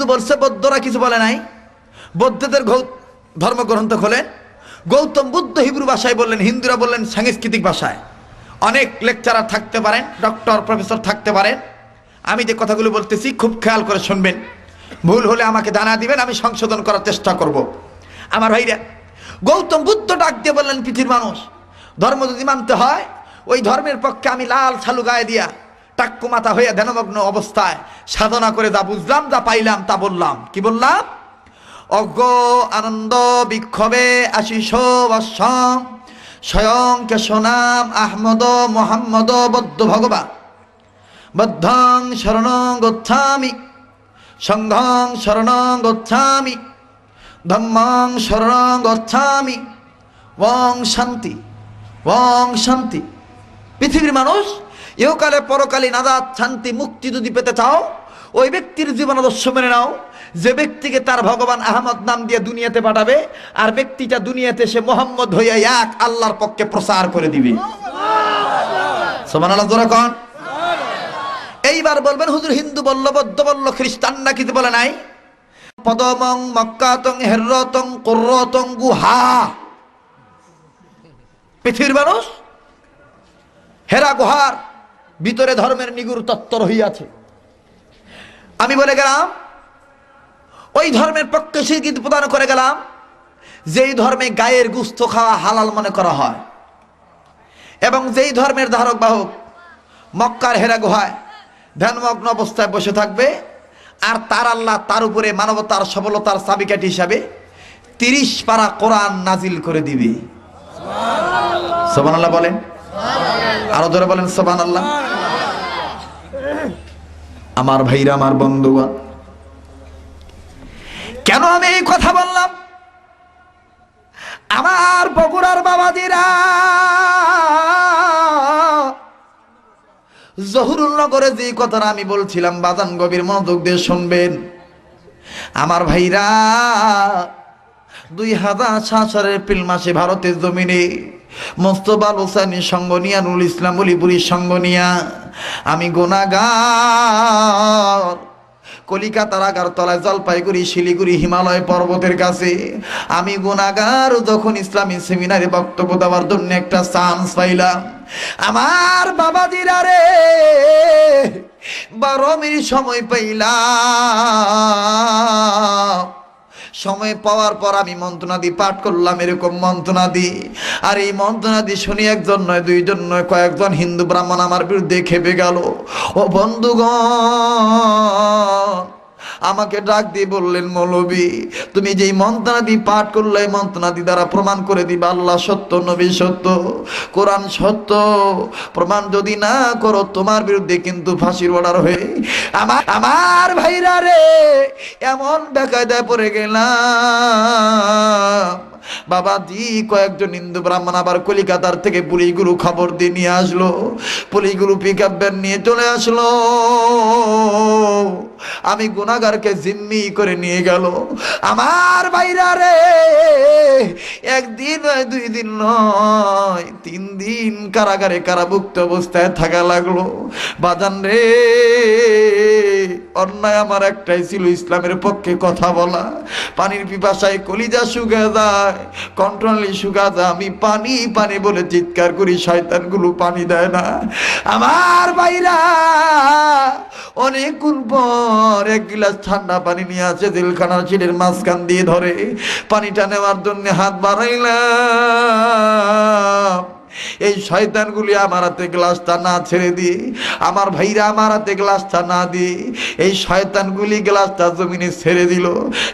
শুধু বলছে, বৌদ্ধরা কিছু বলে নাই। বৌদ্ধদের ধর্মগ্রন্থ খোলেন, গৌতম বুদ্ধ হিব্রু ভাষায় বললেন, হিন্দুরা বললেন সাংস্কৃতিক ভাষায়। অনেক লেকচারার থাকতে পারেন, ডক্টর প্রফেসর থাকতে পারেন। আমি যে কথাগুলো বলতেছি খুব খেয়াল করে শুনবেন, ভুল হলে আমাকে জানা দিবেন, আমি সংশোধন করার চেষ্টা করব। আমার ভাইরা, গৌতম বুদ্ধ ডাক দিয়ে বললেন, পৃথিবীর মানুষ, ধর্ম যদি মানতে হয়, ওই ধর্মের পক্ষে আমি লাল ছালু গায়ে দিয়া টাক্কু মাথা হয়ে ধ্যানমগ্ন অবস্থায় সাধনা করে যা বুঝলাম, যা পাইলাম তা বললাম। কি বললাম? অজ্ঞ আনন্দ বিক্ষোভে আশিস বৎসং স্বয়ং কেশনাম আহমদ মোহাম্মদ বদ্ধ ভগবা বদ্ধং শরণং গচ্ছামি সংঘং শরণং গচ্ছামি ধম্মং শরণং গচ্ছামি ওং শান্তি ওং শান্তি। পৃথিবীর মানুষ, ইহকালে পরকালে নাজাত শান্তি মুক্তি যদি পেতে চাও, ওই ব্যক্তির জীবন আদর্শ মেনে নাও যে ব্যক্তিকে তার ভগবান আহমদ নাম দিয়ে দুনিয়াতে পাঠাবে, আর ব্যক্তিটা দুনিয়াতে সে মোহাম্মদ হইয়া এক আল্লাহর পক্ষে প্রচার করে দিবে। সুবহানাল্লাহ জোরে কোন। এইবার বলবেন, হুজুর হিন্দু বলল, বৌদ্ধ বলল, খ্রিস্টান না কিছু বলে নাই? পদমং মক্কাতং হেরতং কুরতং গুহা। পৃথিবীর মানুষ, হেরা গুহার ভিতরে ধর্মের নিগুড় তত্ত্ব রহিয়াছে। আমি বলে গেলাম, ওই ধর্মের পক্ষে স্বীকৃতি প্রদান করে গেলাম, যেই ধর্মে গায়ের গোশত খাওয়া হালাল মনে করা হয়, এবং যেই ধর্মের ধারক বাহক মক্কার হেরা গুহায় ধ্যানমগ্ন অবস্থায় বসে থাকবে, আর তার আল্লাহ তার উপরে মানবতার সফলতার চাবিকাঠি হিসাবে 30 পারা কোরআন নাজিল করে দিবে। সুবহানাল্লাহ বলেন, আরো জোরে বলেন সুবহানাল্লাহ। আমার ভাইরা, আমার বন্ধুগণ, কেন আমি এই কথা বললাম? আমার বগুড়ার বাবাজিরা, জহুরুলনগরে যে কথাটা আমি বলছিলাম, বাজান গভীর মনোযোগ দিয়ে শুনবেন। আমার ভাইরা, 2007 এপ্রিল মাসে ভারতের জমিনে মোস্তফা হোসেনী সঙ্গ নিয়া, নুরুল ইসলাম অলিপুরীর সঙ্গ নিয়া, আমি গুনাহগার কলিকাতার আগারতলায়, জলপাইগুড়ি, শিলিগুড়ি, হিমালয় পর্বতের কাছে আমি গুনাহগার যখন ইসলামী সেমিনারে বক্তব্য দেওয়ার জন্য একটা চান্স পাইলাম, আমার বাবাজিরা রে, 12 মিনিট সময় পাইলাম। সময় পাওয়ার পর আমি মন্ত্রনাদি পাঠ করলাম, এরকম মন্ত্রনাদি। আর এই মন্ত্রনাদি শুনি একজন নয়, দুইজন নয়, কয়েকজন হিন্দু ব্রাহ্মণ আমার বিরুদ্ধে খেপে গেল। ও বন্ধুগণ, আমাকে ডাক দিয়ে বললেন, মৌলবী, তুমি যেই মন্ত্রনাদি পাঠ করলে, এই মন্ত্রনাদি দ্বারা প্রমাণ করে দিবা আল্লাহ সত্য, নবী সত্য, কোরআন সত্য। প্রমাণ যদি না করো, তোমার বিরুদ্ধে কিন্তু ফাঁসির অর্ডার হয়ে। আমার ভাইরা রে, এমন বেকায়দায় পড়ে গেলাম। বাবাজি, কয়েকজন হিন্দু ব্রাহ্মণ আবার কলিকাতার থেকে পুলিশগুলো খবর দিয়ে নিয়ে আসলো। পুলিশগুলো পিকআপ ভ্যান নিয়ে চলে আসলো। আমি গুনাহগারকে জিম্মি করে নিয়ে গেল। আমার ভাইরা রে, 1 দিন নয়, 2 দিন নয়, 3 দিন কারাগারে কারাভুক্ত অবস্থায় থাকা লাগলো। বাজান রে, অন্যায় আমার একটাই ছিল, ইসলামের পক্ষে কথা বলা। পানির পিপাসায় কলিজা শুকা যায়, কন্ট্রোলি শুকা যায়। আমি পানি পানি বলে চিৎকার করি, শয়তানগুলো পানি দেয় না। আমার ভাইরা, অনেকক্ষণ পর 1 গ্লাস ঠান্ডা পানি নিয়ে আসে, জেলখানার সিটের মাঝখান দিয়ে ধরে পানিটা নেওয়ার জন্য হাত বাড়াইলাম। এই শয়তানগুলি আমার হাতে গ্লাসটা না ছেড়ে দিয়ে, আমার ভাইরা আমার হাতে গ্লাসটা না দিয়ে, এই শয়তানগুলি গ্লাসটা জমিনে ছেড়ে দিল।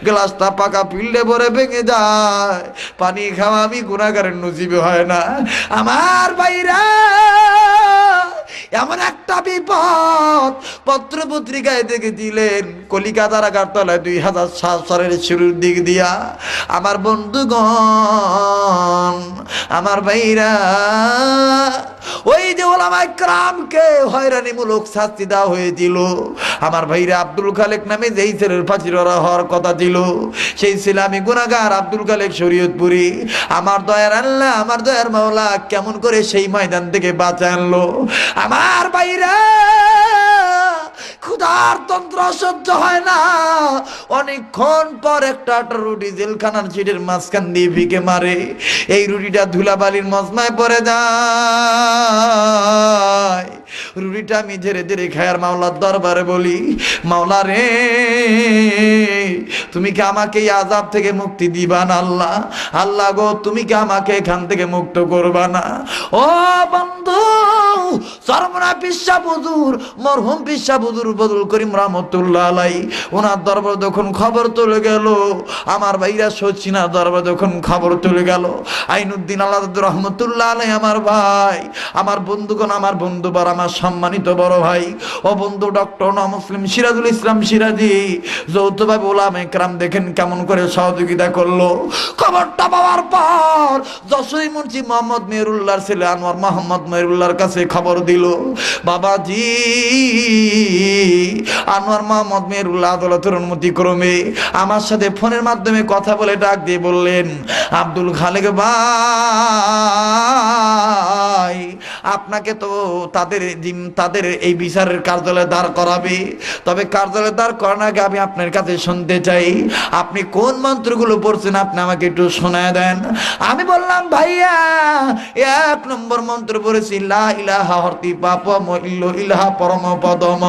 গ্লাসটা পাকা পিল্ডে ভরে ভেঙে যায়। পানি খাওয়া আমি গুনাহগারের নসিবে হয় না। আমার ভাইরা, এমন একটা বিপদ পত্র পত্রিকায় দেখেছিলেন, কলিকাতার আগারতলায় 2007 সালের শুরুর দিক দিয়া। আমার বন্ধুগণ, আমার ভাইরা, ওই যে ওলামায়ে কেরামকে হয়রানিমূলক শাস্তি দেওয়া হয়েছিল, আমার ভাইরা, আব্দুল খালেক নামে যেই ছেলের ফাঁসির হওয়ার কথা ছিল, সেই ছেলে আমি গুনাহগার আব্দুল খালেক শরীয়তপুরি। আমার দয়ার আল্লাহ, আমার দয়ার মাওলা কেমন করে সেই ময়দান থেকে বাঁচা আনলো। আমার ভাইরা, ক্ষুধার তন্ত্র সহ্য হয় না, অনেকক্ষণ পর একটা রুটি জেলখানার সিটের মাঝখান দিয়ে ভিকে মারে, এই রুটিটা ধুলাবালির মজমায় পড়ে যায়। রুটিটা আমি ধীরে ধীরে খায়ার মাওলার দরবারে বলি, মাওলা রে তুমি কি আমাকে এই আযাব থেকে মুক্তি দিবা না আল্লাহ? আল্লাহ গো তুমি কি আমাকে এখান থেকে মুক্ত করবা না? ও বন্ধু, সরমনা পিসা হুজুর, মরহুম পিসা হুজুর বদুল করিম রহমতুল্লাহ আলাইহি, ওনার দরবার যখন খবর চলে গেল, আমার ভাইরা সচিনার দরবার যখন খবর চলে গেল, আইনুদ্দিন আল্লাহ রহমতুল্লাহ আলাইহি আমার ভাই, আমার বন্ধুগণ, আমার বন্ধুবার, আমার সম্মানিত বড় ভাই, ও বন্ধু ডক্টর মুসলিম সিরাজুল ইসলাম সিরাজি যৌথভাবে ওলামা ইকরাম দেখেন কেমন করে সহযোগিতা করলো। খবরটা পাওয়ার পর যশোরী মুন্সি মোহাম্মদ মেহেরুল্লাহর ছেলে আনোয়ার মোহাম্মদ মেহেরুল্লাহর কাছে খবর দিল, বাবাজি আনোয়ার মোহাম্মদ মেহেরুল্লাহ আদালতের অনুমতি ক্রমে আমার সাথে ফোনের মাধ্যমে কথা বলে ডাক দিয়ে বললেন, আব্দুল খালেক ভাই আপনাকে তো তাদের এই বিচারের কার্যালয়ে দাঁড় করাবে, তবে কার্যালয়ে দাঁড় করানোর আগে আমি আপনার কাছে শুনতে চাই আপনি কোন মন্ত্রগুলো পড়ছেন, আপনি আমাকে একটু শোনায় দেন। আমি বললাম, ভাইয়া 1 নম্বর মন্ত্র পড়েছি লা ইলাহা হরতি পাপ মইল্ল ইলাহা পরম পদম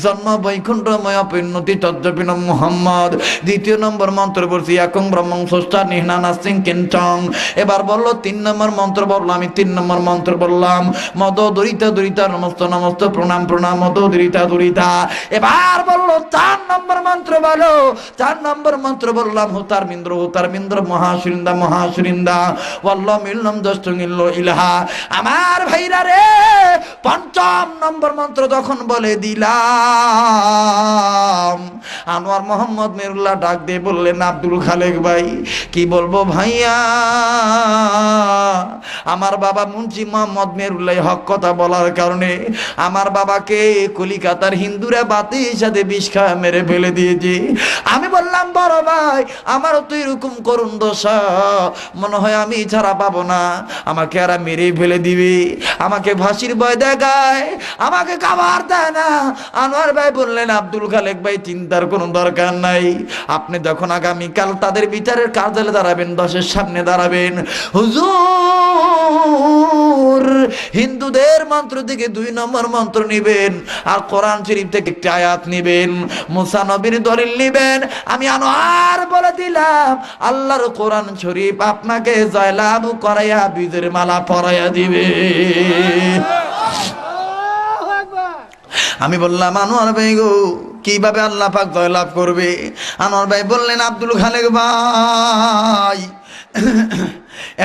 জন্ম বৈকুণ্ঠময় পরিণতি তজ্জপিন মুহাম্মদ। 2 নম্বর মন্ত্র পড়ছি একং ব্রহ্মং স্রষ্টা নিহনা নাসিং কিঞ্চং। এবার বললো 3 নম্বর মন্ত্র বললাম, আমি 3 নম্বর মন্ত্র বললাম মদ দরিতা দরিতা নমস্ত নমস্ত প্রণাম প্রণাম মদ দরিতা দরিতা। এবার বললো 4 নম্বর মন্ত্র বলো। 4 নম্বর মন্ত্র বললাম হুতার মিন্দ্র মহাসুরিন্দা মহাসুরিন্দা ওয়াল্লাহ মিল্লাম দস্তঙ্গিল্ল ইলাহা। আমার ভাইরা রে 5ম নম্বর মন্ত্র যখন বলে দিলাম, আনোয়ার মোহাম্মদ মেহেরুল্লাহ ডাক দিয়ে বললেন, আব্দুল খালেক ভাই কি বলবো ভাইয়া, আমার বাবা মুন্সি মোহাম্মদ মেহেরুল্লাহ হক কথা বলার কারণে আমার বাবাকে কলিকাতার হিন্দুরা বাতির সাথে বিষ খাওয়া মেরে ফেলে দিয়েছে। আমি বললাম, বড় ভাই আমারও তো এরকম করুণ দশা, মনে হয় আমি ছাড়া পাবো না, আমাকে আর মেরে ফেলে দিবে, আমাকে ফাঁসির ভয় দেখায়, আমাকে খাবার দেয় না। আনোয়ার ভাই বললেন, আব্দুল খালেক ভাই চিন্তার কোনো দরকার নাই, আপনি যখন আগামীকাল তাদের বিচারের কার্যালয়ে দাঁড়াবেন, 10-এর সামনে দাঁড়াবেন, হুজুর হিন্দুদের মন্ত্র থেকে 2 নম্বর মন্ত্র নিবেন আর কোরআন শরীফ থেকে একটি আয়াত নিবেন, মুসা নবীর দলিল নিবেন। আমি আনোয়ার বলে দিলাম, আল্লাহর কোরআন শরীফ আপনাকে জয়লাভ করাইয়া বীজের মালা পরাইয়া দিবে। আমি বললাম, আনোয়ার ভাই গো কিভাবে আল্লাহ পাক জয়লাভ করবে? আনোয়ার ভাই বললেন, আব্দুল খালেক ভাই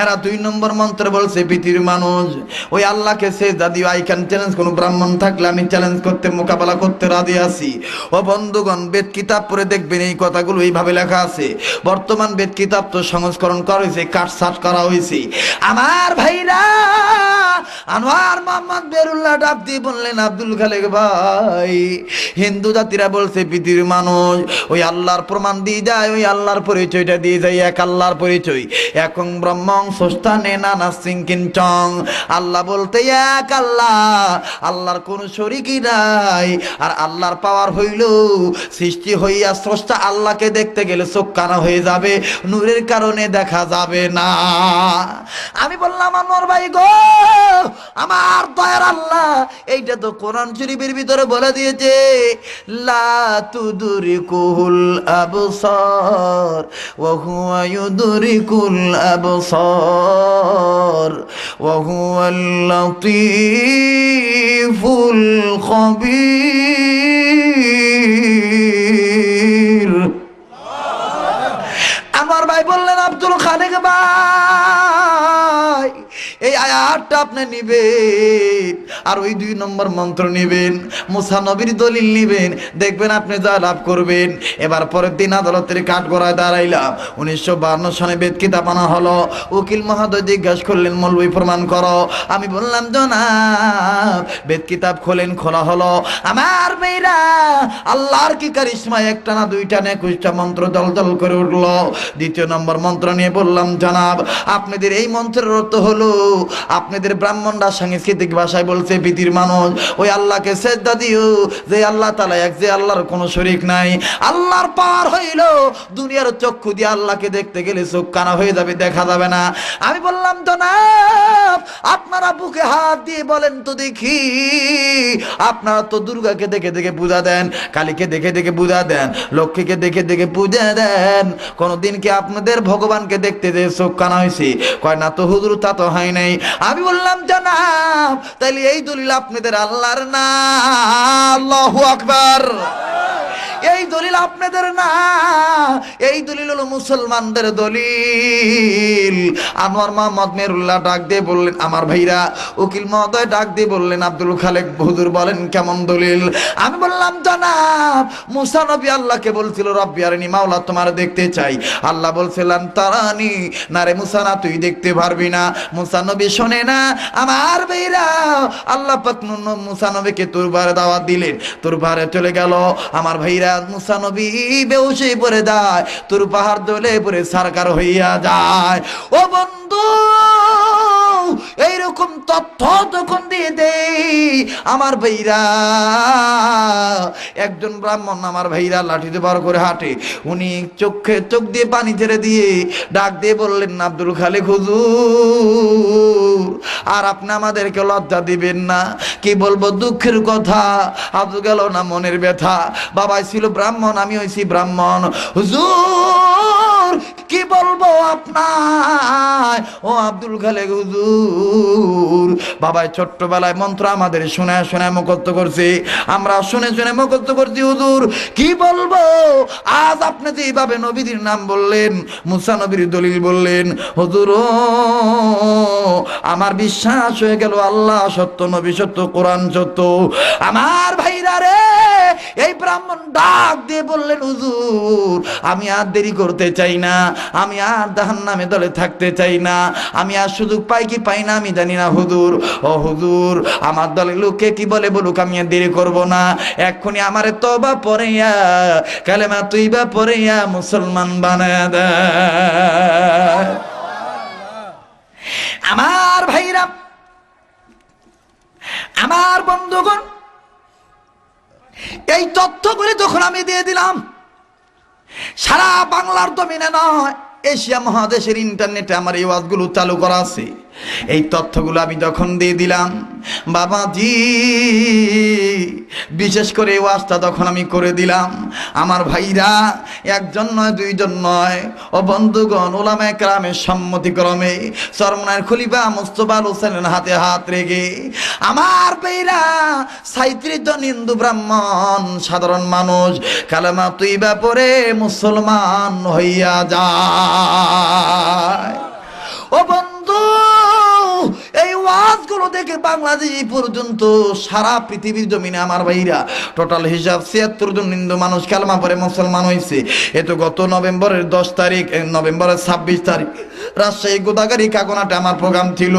এরা 2 নম্বর মন্ত্র বলছে পৃথিবীর মানুষ ওই আল্লাহকে সেজদা দিও, আই ক্যান চ্যালেঞ্জ, কোন ব্রাহ্মণ থাকলে আমি চ্যালেঞ্জ করতে মোকাবেলা করতে রাজি আছি। ও বন্ধুগণ, বেদ কিতাব পড়ে দেখবেন এই কথাগুলো এইভাবে লেখা আছে। বর্তমান বেদ কিতাব তো সংস্করণ করা হয়েছে, কাটছাট করা হয়েছে। আমার ভাইরা আনোয়ার মোহাম্মদ মেহেরুল্লাহ ডাক দিয়ে বললেন, আব্দুল খালেক ভাই হিন্দু জাতিরা বলছে পৃথিবীর মানুষ ওই আল্লাহর প্রমাণ দিয়ে যায়, ওই আল্লাহর পরিচয়টা দিয়ে যায়, এক আল্লাহর পরিচয়, একং ব্রহ্মং স্রষ্টা নেনা নাসিং কিঞ্চং। আল্লাহ বলতে এক আল্লাহ, আল্লাহর কোনো শরীকই নাই। আর আল্লাহর পাওয়ার হইল সৃষ্টি হইয়া স্রষ্টা আল্লাহকে দেখতে গেলে চোখ কানা হয়ে যাবে, নূরের কারণে দেখা যাবে না। আমি বললাম, আনোয়ার ভাই গো আমার দয়ার আল্লাহ এইটা তো কোরআন শরীফের ভিতরে বলে দিয়েছে, লা তুদরিকুল আবসার ওয়া হুয়া ইউদরিকুল আবসার ওয়া হুয়াল লাতীফুল খবীর। আমার ভাই বললেন, আব্দুল খালেক ভাই এই আয়াতটা আপনি নিবেন আর ওই 2 নম্বর মন্ত্র নিবেন, মুসা নবীর দলিল নিবেন, দেখবেন আপনি যা লাভ করবেন। এবার পরের দিন আদালতের কাঠগড়ায় দাঁড়াইলাম। 1952 সনে বেদ কিতাব আনা হলো। উকিল মহোদয় জিজ্ঞাসা করলেন, মৌলবি প্রমাণ করো। আমি বললাম, জনাব বেদ কিতাব খোলা হলো। আমার মেয়েরা আল্লাহর কি কারিশমা, একটা না 2টা না 21টা মন্ত্র দলদল করে উঠলো। 2 নম্বর মন্ত্র নিয়ে বললাম, জনাব আপনাদের এই মন্ত্রের অর্থ হলো, আপনাদের ব্রাহ্মণরা সাংস্কৃতিক ভাষায় বলছে করছে পৃথিবীর মানুষ, ওই আল্লাহকে সেজদা দিও যে আল্লাহ তাআলা এক, যে আল্লাহর কোনো শরীক নাই। আল্লাহর পাওয়ার হইল দুনিয়ার চক্ষু দিয়ে আল্লাহকে দেখতে গেলে চোখ কানা হয়ে যাবে, দেখা যাবে না। আমি বললাম জনাব আপনারা বুকে হাত দিয়ে বলেন তো দেখি, আপনারা তো দুর্গাকে দেখে দেখে পূজা দেন, কালীকে দেখে দেখে পূজা দেন, লক্ষ্মীকে দেখে দেখে পূজা দেন, কোনদিন কি আপনাদের ভগবানকে দেখতে যে চোখ কানা হয়েছে? কয় না তো হুজুর, তা তো হয় নাই। আমি বললাম জনাব তাইলে এই দলিল আপনাদের আল্লাহর না? আল্লাহু আকবার। এই দলিল আপনাদের না, এই দলিল হলো মুসলমানদের দলিল। আনোয়ার মোহাম্মদ মেহরুল্লাহ ডাক দিয়ে বললেন, আমার ভাইরা উকিল মহোদয় ডাক দিয়ে বললেন, আব্দুল খালেক হুজুর বলেন কেমন দলিল? আমি বললাম জনাব মুসা নবী আল্লাহকে বলছিল রব্বি আরিনি, মাওলা তোমার দেখতে চাই। আল্লাহ বলছিলেন তারানি, না রে মুসা না, তুই দেখতে পারবি না। মুসা নবী শোনে না। আমার ভাইরা আল্লাহ পাক মুসা নবীকে তুরবারে দাওয়াত দিলেন, তুরবারে চলে গেল। আমার ভাইরা মুসা নবী বেহুশ হয়ে পড়ে যায়, তোর পাহাড় দলে পড়ে সারকার হইয়া যায়। ও বন্ধু এইরকম তথ্য তখন দিয়ে দেই আমার ভাইরা। একজন ব্রাহ্মণ আমার ভাইরা লাঠিতে বার করে হাঁটে, উনি চোখে চোখ দিয়ে পানি ছেড়ে দিয়ে ডাক দিয়ে বললেন, আব্দুল খালেক হুজুর আর আপনি আমাদেরকে লজ্জা দিবেন না? কি বলবো দুঃখের কথা, আজ গেল না মনের ব্যথা। বাবাই ছিল ব্রাহ্মণ, আমি হইছি ব্রাহ্মণ। হুজুর কি বলবো আপনার, ও আব্দুল খালেক হুজুর বাবাই ছোট্টবেলায় মন্ত্র আমাদের শোনায় শোনায় মুখস্থ করছে, আমরা শুনে শুনে মুখস্থ করছি। হুজুর কি বলবো, আজ আপনি যেভাবে নবীদের নাম বললেন, মুসা নবীর দলিল বললেন, হুজুর আমার বিশ্বাস হয়ে গেল আল্লাহ সত্য, নবী সত্য, কোরআন সত্য। আমার ভাইরা রে, এই ব্রাহ্মণ ডাক দিয়ে বললেন, হুজুর আমি আর দেরি করতে চাই না, আমি আর জাহান্নামে দলে থাকতে চাই না, আমি আর সুযোগ পাই কি পাই না আমি জানি না হুজুর। ও হুজুর আমার দলে লোকে কি বলে বলুক, আমি আর দেরি করব না, এক্ষুনি আমারে তওবা পড়িয়া কালেমা তুইবা পড়িয়া মুসলমান বানায় দে। আমার ভাইরা, আমার বন্ধুগণ, এই তথ্যগুলি যখন আমি দিয়ে দিলাম, সারা বাংলার জমিনে নয় এশিয়া মহাদেশের ইন্টারনেটে আমার এই ওয়াজগুলো চালু করা আছে। এই তথ্যগুলো আমি যখন দিয়ে দিলাম, বাবাজি বিশেষ করে এই ওয়াজটা যখন আমি করে দিলাম, আমার ভাইরা একজন নয় দুইজন নয়, ও বন্ধুগণ ওলামায়ে কেরামের সম্মতিক্রমে চরমনায়ের খলিফা মুস্তাফা হোসেনের হাতে হাত রেখে আমার ভাইরা ৩৭ জন হিন্দু ব্রাহ্মণ সাধারণ মানুষ কালেমা তুইবা পড়ে মুসলমান হইয়া যায়। ও বন্ধু এই ওয়াজগুলো দেখে বাংলাদেশ পর্যন্ত সারা পৃথিবীর জমিনে আমার ভাইরা টোটাল হিসাব ৭৬ জন হিন্দু মানুষ কালেমা পড়ে মুসলমান হয়েছে। এ তো গত নভেম্বরের ১০ তারিখ, নভেম্বরের ২৬ তারিখ রাজশাহী গোদাগাড়ি কাকনাটে আমার প্রোগ্রাম ছিল।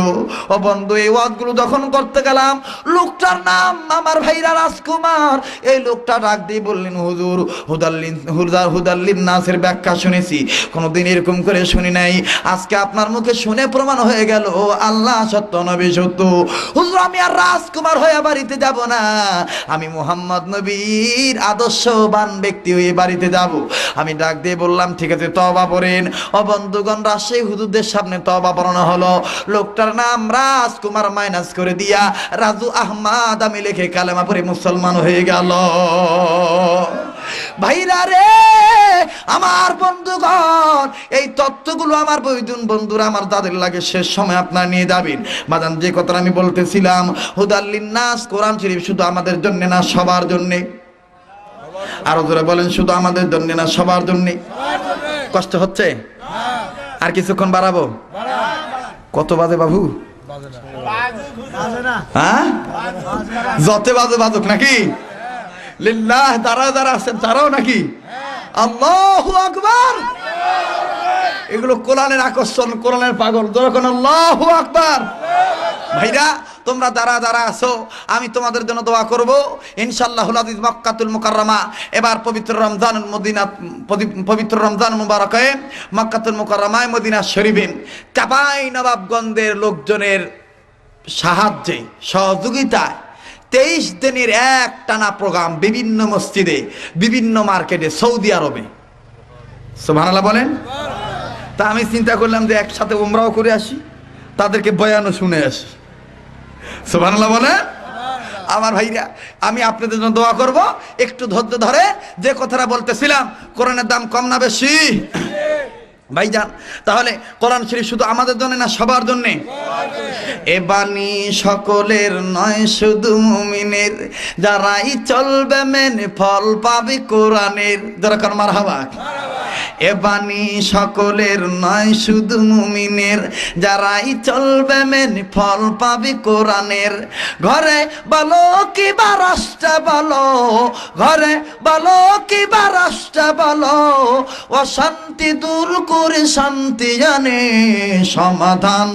ও বন্ধু এই ওয়াজগুলো যখন করতে গেলাম, লোকটার নাম আমার ভাইরা রাজকুমার, এই লোকটা ডাক দিয়ে বললেন, হুজুর হুদাল্লিন নাসের ব্যাখ্যা শুনেছি, কোনোদিন এরকম করে শুনি নাই, আজকে আপনার মুখে শুনে প্রমাণ হয়ে গেল আল্লাহ সত্য নবী সত্য। হুজুর আমি আর রাজকুমার হয়ে বাড়িতে যাব না, আমি মুহাম্মদ নবীর আদর্শবান ব্যক্তি হয়ে বাড়িতে যাব। আমি ডাক দিয়ে বললাম ঠিক আছে তওবা পড়েন। ও বন্ধুগণ রাজশাহী হুজুরদের সামনে তওবা পড়ানো হলো। লোকটার নাম রাজকুমার মাইনাস করে দিয়া রাজু আহমদ আমি লিখে কালেমা পড়ে মুসলমান হয়ে গেল। ভাইরা রে আমার বন্ধুগণ, এই তত্ত্বগুলো আমার বৈধুন বন্ধুরা আমার তাদের লাগে শেষ সময় আপনারা নিয়ে যাবেন। বাজান যে কথা আমি বলতেছিলাম, হুদাল্লিন নাস কোরআন শরীফ শুধু আমাদের জন্য না সবার জন্যে। আরো জোরে বলেন, শুধু আমাদের জন্য না সবার জন্যে। কষ্ট হচ্ছে? আর কিছুক্ষণ বাড়াবো? কত বাজে বাবু? হ্যাঁ যত বাজে বাজুক নাকি? লিল্লাহ যারা যারা আছেন তারাও নাকি? আল্লাহু আকবার। এগুলো কোরআনের আকর্ষণ, কোরআনের পাগল। যখন আল্লাহু আকবার। ভাইরা তোমরা যারা যারা আছো আমি তোমাদের জন্য দোয়া করব। ইনশাআল্লাহুল আজিজ মক্কাতুল মুকাররমা এবার পবিত্র রমজান মদিনা, পবিত্র রমজান মুবারকে মক্কাতুল মুকাররমায় মদিনা শরীফে চাপাই নবাবগঞ্জের লোকজনের সাহায্যে সহযোগিতায় 23 দিনের এক টানা প্রোগ্রাম বিভিন্ন মসজিদে, বিভিন্ন মার্কেটে, সৌদি আরবে। সুবহানাল্লাহ বলেন। তা আমি চিন্তা করলাম যে একসাথে উমরাও করে আসি, তাদেরকে বয়ানও শুনে আসি। সুবহানাল্লাহ বলেন। আমার ভাইরা, আমি আপনাদের জন্য দোয়া করব, একটু ধৈর্য ধরে। যে কথাটা বলতেছিলাম, কোরআনের দাম কম না বেশি ভাইজান? তাহলে কোরআন শরীফ শুধু আমাদের জন্য না, সবার জন্য। এ বাণী সকলের নয়, শুধু মুমিনের, যারাই চলবে মেনে ফল পাবে কোরআনের। দরকার মারহাবা। এ বাণী সকলের নয়, শুধু মুমিনের, যারাই চলবে মেনে ফল পাবে কোরআনের। ঘরে বলো কি বা রাষ্ট্র বলো, ঘরে বলো কি বা রাষ্ট্র বলো, অশান্তি দূর করে শান্তি জানে। সমাধান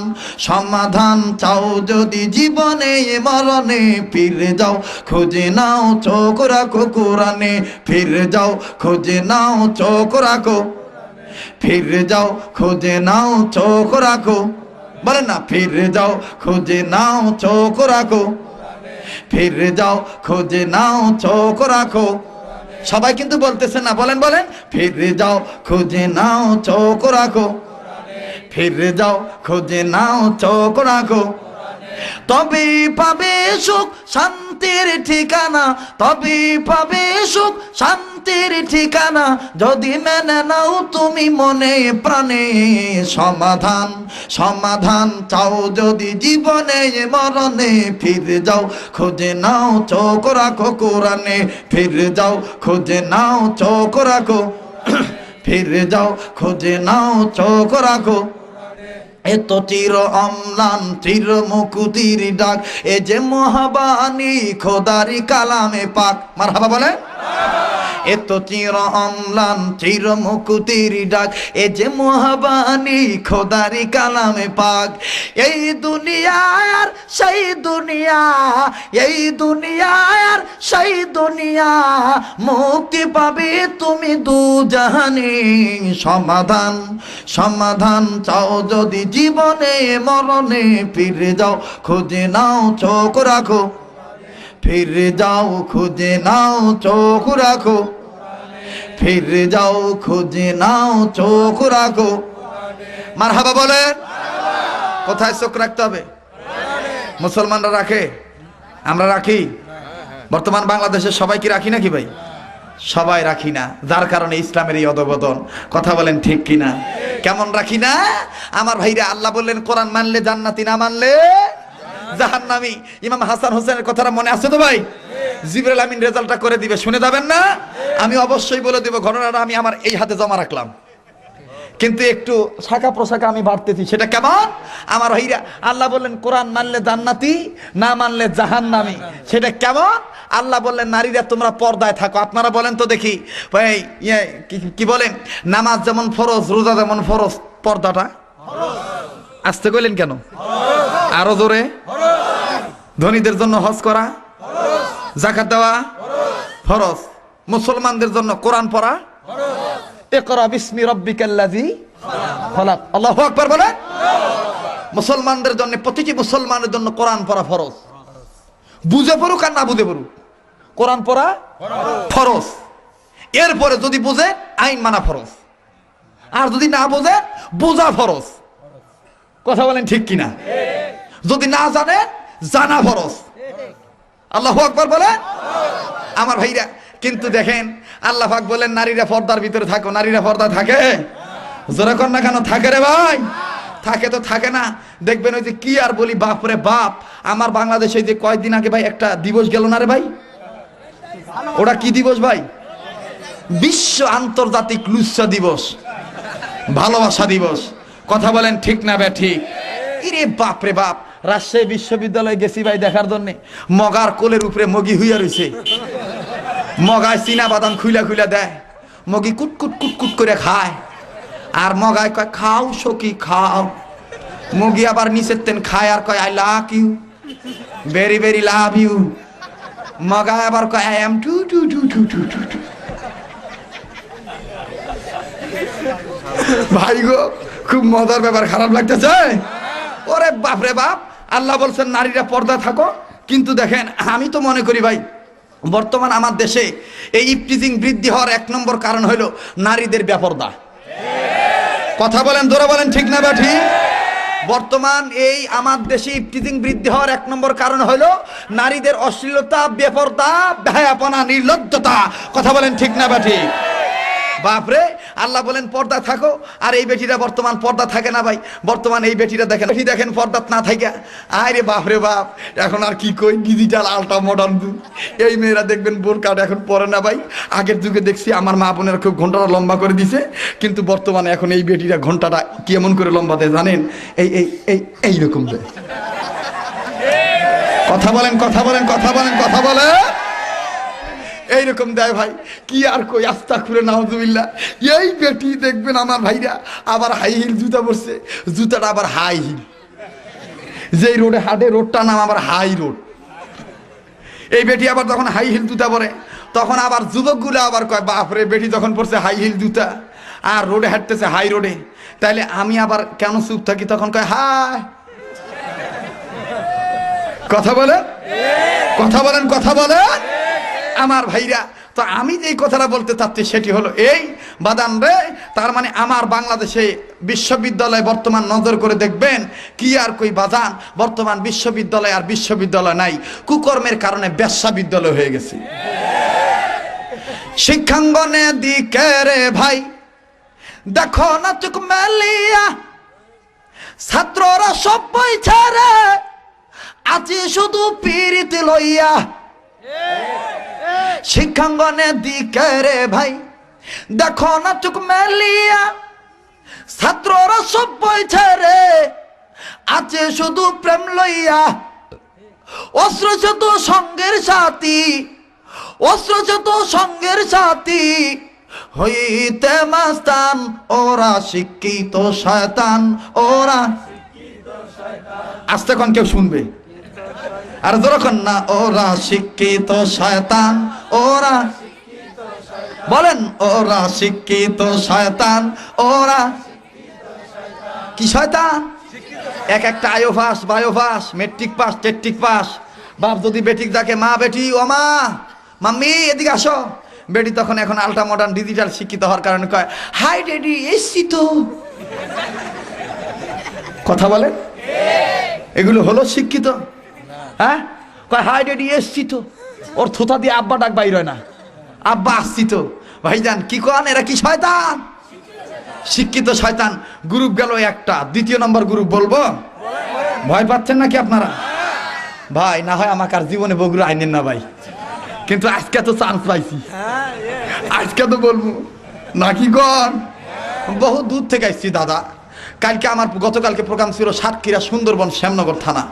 সমাধান চাও যদি জীবনে মরণে, ফিরে যাও খুঁজে নাও চোখ রাখো কোরআনে। ফিরে যাও খুঁজে নাও চোখ রাখো, ফিরে যাও খুঁজে নাও চোখ রাখো। বলেন না, ফিরে যাও খুঁজে নাও চোখ রাখো, ফিরে যাও খুঁজে নাও চোখ রাখো। সবাই কিন্তু বলতেছে না, বলেন বলেন। ফিরে যাও খুঁজে নাও চোখ রাখো, ফিরে যাও খুঁজে নাও চোখ রাখো। তবে পাবে সুখ শান্তির ঠিকানা, তবে পাবে সুখ শান্তির ঠিকানা, যদি মেনে নাও তুমি মনে প্রাণে। সমাধান সমাধান চাও যদি জীবনে মরণে, ফিরে যাও খুঁজে নাও চোখ রাখো কোরআনে। ফিরে যাও খুঁজে নাও চোখ রাখো, ফিরে যাও খুঁজে নাও চোখ রাখো। এত চির অম্লান চির মুকুতির ডাক, এ যে মহাবাণী খোদারি কালামে পাক। মারহাবা বলে। এত চির অম্লান চির মুকুতির ডাক, এ যে মহাবাণী খোদারি কালামে পাক। এই দুনিয়া আর সেই দুনিয়া, এই দুনিয়া আর সেই দুনিয়া, মুক্তি পাবে তুমি দু জাহানে। সমাধান সমাধান চাও যদি জীবনে মরণে, ফিরে যাও খুঁজে নাও চোখ রাখো, ফিরে যাও খুঁজে নাও চোখ রাখো, ফিরে যাও খুঁজে নাও চোখ রাখো। মারহাবা বলেন। কোথায় চোখ রাখতে হবে? মুসলমানরা রাখে, আমরা রাখি? বর্তমান বাংলাদেশের সবাই কি রাখি নাকি ভাই? সবাই রাখি না, যার কারণে ইসলামের এই অধঃপতন। কথা বলেন ঠিক কিনা? কেমন রাখি না আমার ভাইরা? আল্লাহ বললেন কোরআন মানলে জান্নাতি, না মানলে জাহান্নামী। ইমাম হাসান হোসেনের কথাটা মনে আছে তো ভাই? জিবরাইল আমিন রেজাল্টটা করে দিবে, শুনে যাবেন না? আমি অবশ্যই বলে দেব। ঘটনাটা আমি আমার এই হাতে জমা রাখলাম, কিন্তু একটু শাখা প্রশাখা আমি বাড়তেছি। সেটা কেমন আমার ভাইরা? আল্লাহ বললেন কোরআন মানলে জান্নাতি, না মানলে জাহান্নামী। সেটা কেমন? আল্লাহ বললেন নারীরা তোমরা পর্দায় থাকো। আপনারা বলেন তো দেখি ভাই, কি বলেন? নামাজ যেমন ফরজ, রোজা যেমন ফরজ, পর্দাটা আসতে কইলেন কেন? আরো জোরে। ধনীদের জন্য হজ করা, যাকাত দেওয়া ফরজ। মুসলমানদের জন্য কোরআন পড়া, ইকরা বিসমি রাব্বিকাল্লাযী খালাক। আল্লাহু আকবার বলে। মুসলমানদের জন্য, প্রতিটি মুসলমানের জন্য কোরআন পড়া ফরজ। বুঝে পড়ুক আর না বুঝে পড়ুক, কোরআন পড়া ফরজ। এরপরে যদি বুঝে আইন মানা ফরজ, আর যদি না বুঝে বোঝা ফরজ। কথা বলেন ঠিক কিনা? যদি না জানে জানা ফরজ। আল্লাহু আকবার বলে আমার ভাইরা। কিন্তু দেখেন আল্লাহ পাক বলেন নারীরা পর্দার ভিতরে থাকো। নারীরা পর্দা থাকে? জোরে কর না কেন? থাকে রে ভাই। থাকে তো থাকে না। দেখবেন ওই যে কি আর বলি, বাপ রে বাপ, আমার বাংলাদেশে যে কয়েকদিন আগে ভাই একটা দিবস গেল না রে ভাই। ওটা কি দিবস ভাই? বিশ্ব আন্তর্জাতিক লুচ্চা দিবস, ভালোবাসা দিবস। কথা বলেন ঠিক না বে ঠিক? ইরে বাপ রে বাপ। রাজশাহী বিশ্ববিদ্যালয়ে গেছি ভাই দেখার জন্য। মগার কোলের উপরে মগি হইয়া রইছে। মগায় চীনা বাদাম খুইলা খুইলা দেয়, মগি কুটকুট কুটকুট করে খায়। আর মগায় কয় খাও সখী খাও। মগি আবার নিচের তেন খায় আর কয় I love you, very very love you. মগায় আবার কয় I am too too too too too too too. ভাই গো, খুব মজার ব্যাপার, খারাপ লাগতেছে। ওরে বাপ রে বাপ, আল্লাহ বলছেন নারীরা পর্দা থাকো, কিন্তু দেখেন আমি তো মনে করি ভাই বর্তমান আমার দেশে এই ইফটিজিং বৃদ্ধি হওয়ার 1 নম্বর কারণ হলো নারীদের বেপরদা। কথা বলেন, জোরে বলেন, ঠিক না ব্যাঠি? বর্তমান এই আমার দেশে ইফটিজিং বৃদ্ধি হওয়ার 1 নম্বর কারণ হলো নারীদের অশ্লীলতা, বেপরদা, বেহায়াপনা, নির্লজ্জতা। কথা বলেন, ঠিক না ব্যাঠি? বাপরে, আল্লাহ বলেন পর্দা থাকো, আর এই বেটিরা বর্তমান পর্দা থাকে না ভাই। বর্তমান এই বেটিরা দেখেন, বেটি দেখেন পর্দা না থাকে, আরে বাপরে বাপ, এখন আর কি কই, ডিজিটাল আলট্রা মডার্ন যুগ। এই মেয়েরা দেখবেন বোরকাটা এখন পরে না ভাই। আগের যুগে দেখছি আমার মা বোনেরা খুব ঘন্টাটা লম্বা করে দিছে, কিন্তু বর্তমানে এখন এই বেটিরা ঘন্টাটা কেমন করে লম্বা দেয় জানেন? এই এই এই এইরকম দেয়। কথা বলেন, কথা বলেন, কথা বলেন, কথা বলেন, এইরকম দেয় ভাই। কি আর কই, আস্তাগফিরুল্লাহ, নাউযুবিল্লাহ। এই বেটি দেখবেন আমার ভাইরা আবার হাই হিল জুতা পরছে, জুতাটা আবার হাই হিল। যেই রোডে হাঁটে রোডটার নাম আবার হাই রোড। এই বেটি আবার যখন হাই হিল জুতা পরে তখন আবার যুবকগুলো আবার কয় বাপরে, বেটি যখন পরছে হাই হিল জুতা আর রোডে হাঁটতেছে হাই রোডে, তাইলে আমি আবার কেন চুপ থাকি? তখন কয় হাই। কথা বলেন, কথা বলেন, কথা বলেন আমার ভাইরা। তো আমি যে কথাটা বলতে চাচ্ছি সেটি হলো এই বাদান রে, তার মানে আমার বাংলাদেশে বিশ্ববিদ্যালয় বর্তমান নজর করে দেখবেন কি আর কই বাজান, বর্তমান বিশ্ববিদ্যালয় আর বিশ্ববিদ্যালয় নাই, কুকর্মের কারণে বেশ্যাবিদ্যালয় হয়ে গেছে। শিক্ষাঙ্গনে দিকে রে ভাই দেখো না চোখ মেলিয়া, ছাত্ররা সব বই ছেড়ে আছে শুধু পিরিতি লইয়া। শিক্ষাঙ্গনের দিকে রে ভাই দেখো না চোখ মেলিয়া, ছাত্ররা সব বই ছেড়ে আছে শুধু প্রেম লইয়া। অস্ত্র যত সঙ্গের সাথী, অস্ত্র যত সঙ্গের সাথী, হইতে মাস্তান ওরা শিক্ষিত শয়তান, ওরা। আস্তে কোন কেউ শুনবে আর যখন না, ওরা শিক্ষিত শয়তান, ওরা বলেন, ওরা শিক্ষিত শয়তান, ওরা কি শয়তান? এক একটা আয়ো পাস, বায়ো পাস, মেট্রিক পাস, টেট্রিক পাস। বাপ যদি বেটিক ডাকে মা, বেটি ও মা, মাম্মি এদিকে আসো, বেটি তখন এখন আলট্রা মডার্ন ডিজিটাল শিক্ষিত হওয়ার কারণে কয় হাই ড্যাডি এসছি তো। কথা বলে, এগুলো হলো শিক্ষিত? হ্যাঁ, কয় হাই ড্যাডি এসছি তো, ওর থোতা দিয়ে আব্বা ডাক বাইর হয় না, আব্বা আসছি তো। ভাইজান কি কন, এরা কি শয়তান? শিক্ষিত শয়তান। গ্রুপ গেল একটা, 2 নম্বর গ্রুপ বলবো? ভয় পাচ্ছেন নাকি আপনারা? ভাই না হয় আমাকে আর জীবনে বগুড়া আইনেন না ভাই, কিন্তু আজকে তো চান্স পাইছি, আজকে তো বলবো নাকি কন। বহু দূর থেকে আসছি দাদা। কালকে আমার গতকালকে প্রোগ্রাম ছিল সাতক্ষীরা, সুন্দরবন, শ্যামনগর থানা।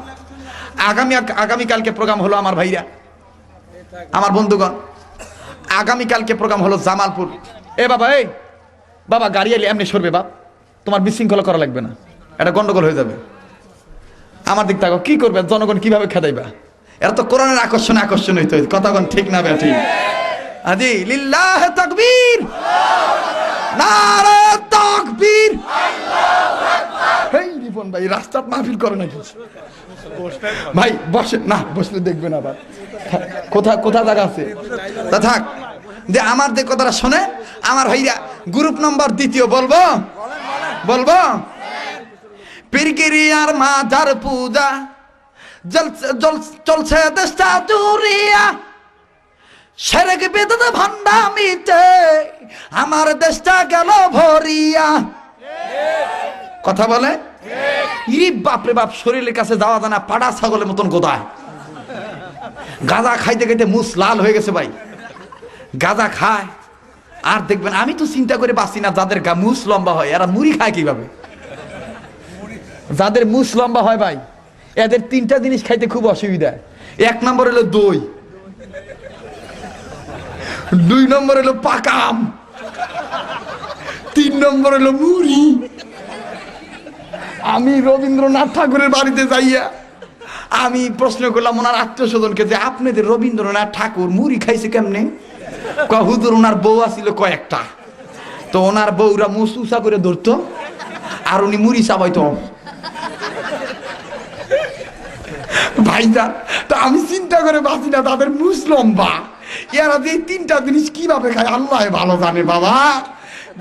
আগামীকালকে প্রোগ্রাম হলো আমার ভাইরা, আমার বন্ধুগণ, আগামীকালকে প্রোগ্রাম হলো জামালপুর। এ বাবা, এই বাবা গাড়ি এলে এমনি সরবে বাপ, তোমার বিশৃঙ্খলা করা লাগবে না, এটা গন্ডগোল হয়ে যাবে। আমার দিক থাকো, কি করবে জনগণ, কিভাবে খেদাইবা? এরা তো কোরআনের আকর্ষণ হইতে হইতে। কথাগণ ঠিক না ব্যাঠি? আজি লিল্লাহ তাকবীর, নারে তাকবীর। এই রিপন ভাই রাস্তাত মাহফিল করে নাকি ভাই? বসে না, বসলে দেখবেন আবার কোথা জায়গা আছে তা থাক। যে আমার যে কথাটা শোনে আমার ভাইরা, গ্রুপ নম্বর 2 বলবো? বলবো? পীরগিরিয়ার মাজার পূজা চলছে দেশটা জুড়িয়া, সেরেক বেদত ভান্ডামিতে আমার দেশটা গেল ভরিয়া। কথা বলে, ইরি বাপরে বাপ, শরীরের কাছে যাওয়া জানা পাড়া ছাগলের মতন গোদায়। গাঁজা খাইতে খাইতে মুস লাল হয়ে গেছে ভাই, গাঁজা খায়। আর দেখবেন আমি তো চিন্তা করে বাঁচি না, যাদের মুস লম্বা হয় এরা মুড়ি খায় কিভাবে? যাদের মুস লম্বা হয় ভাই, এদের 3টা জিনিস খাইতে খুব অসুবিধা। 1 নম্বর হলো দই, 2 নম্বর হলো পাকাম, 3 নম্বর হলো মুড়ি। আমি রবীন্দ্রনাথ ঠাকুরের বাড়িতে যাইয়া আমি প্রশ্ন করলাম ওনার আত্মীয় স্বজনকে যে আপনাদের রবীন্দ্রনাথ ঠাকুর মুড়ি খাইছে কেমনে? হুজুর ওনার বউ আছিল কয়েকটা, তো ওনার বউরা মুস উঁচা করে ধরতো আর উনি মুড়ি চাবাইতো। ভাইজান, তা আমি চিন্তা করে বাঁচি না, তাদের মুস লম্বা, এরা যে তিনটা জিনিস কিভাবে খায় আল্লাহ ভালো জানে বাবা।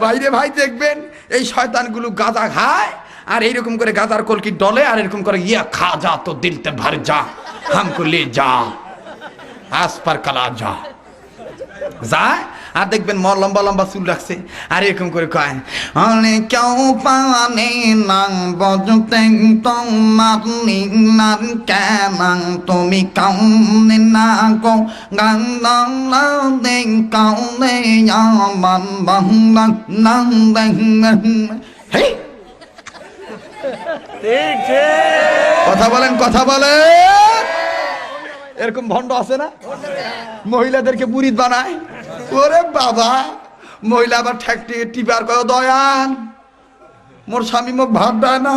বাইরে ভাই দেখবেন এই শয়তানগুলো গাঁজা খায়, আর এইরকম করে গাঁজার কলকি ডলে, আর এরকম করে ইয়া খা যা তো দিলতে ভর যা হামকো লে যা আস পার কালা যা যায়। আর দেখবেন লম্বা লম্বা চুল রাখছে, আর এরকম করে কয় অনেক কেউ পানে নাং বজতে তোমার নিনার কেনাং তুমি কাউনে না গো গান দে কাউনে আমার বাংলা নাং হে কথা বলেন, কথা বলেন। এরকম ভণ্ড আছে না, মহিলাদেরকে মুরিদ বানায়। ওরে বাবা, মহিলা আবার ঠেকটি টিপার কয় দয়াল মোর স্বামী মোক ভাত দেয় না,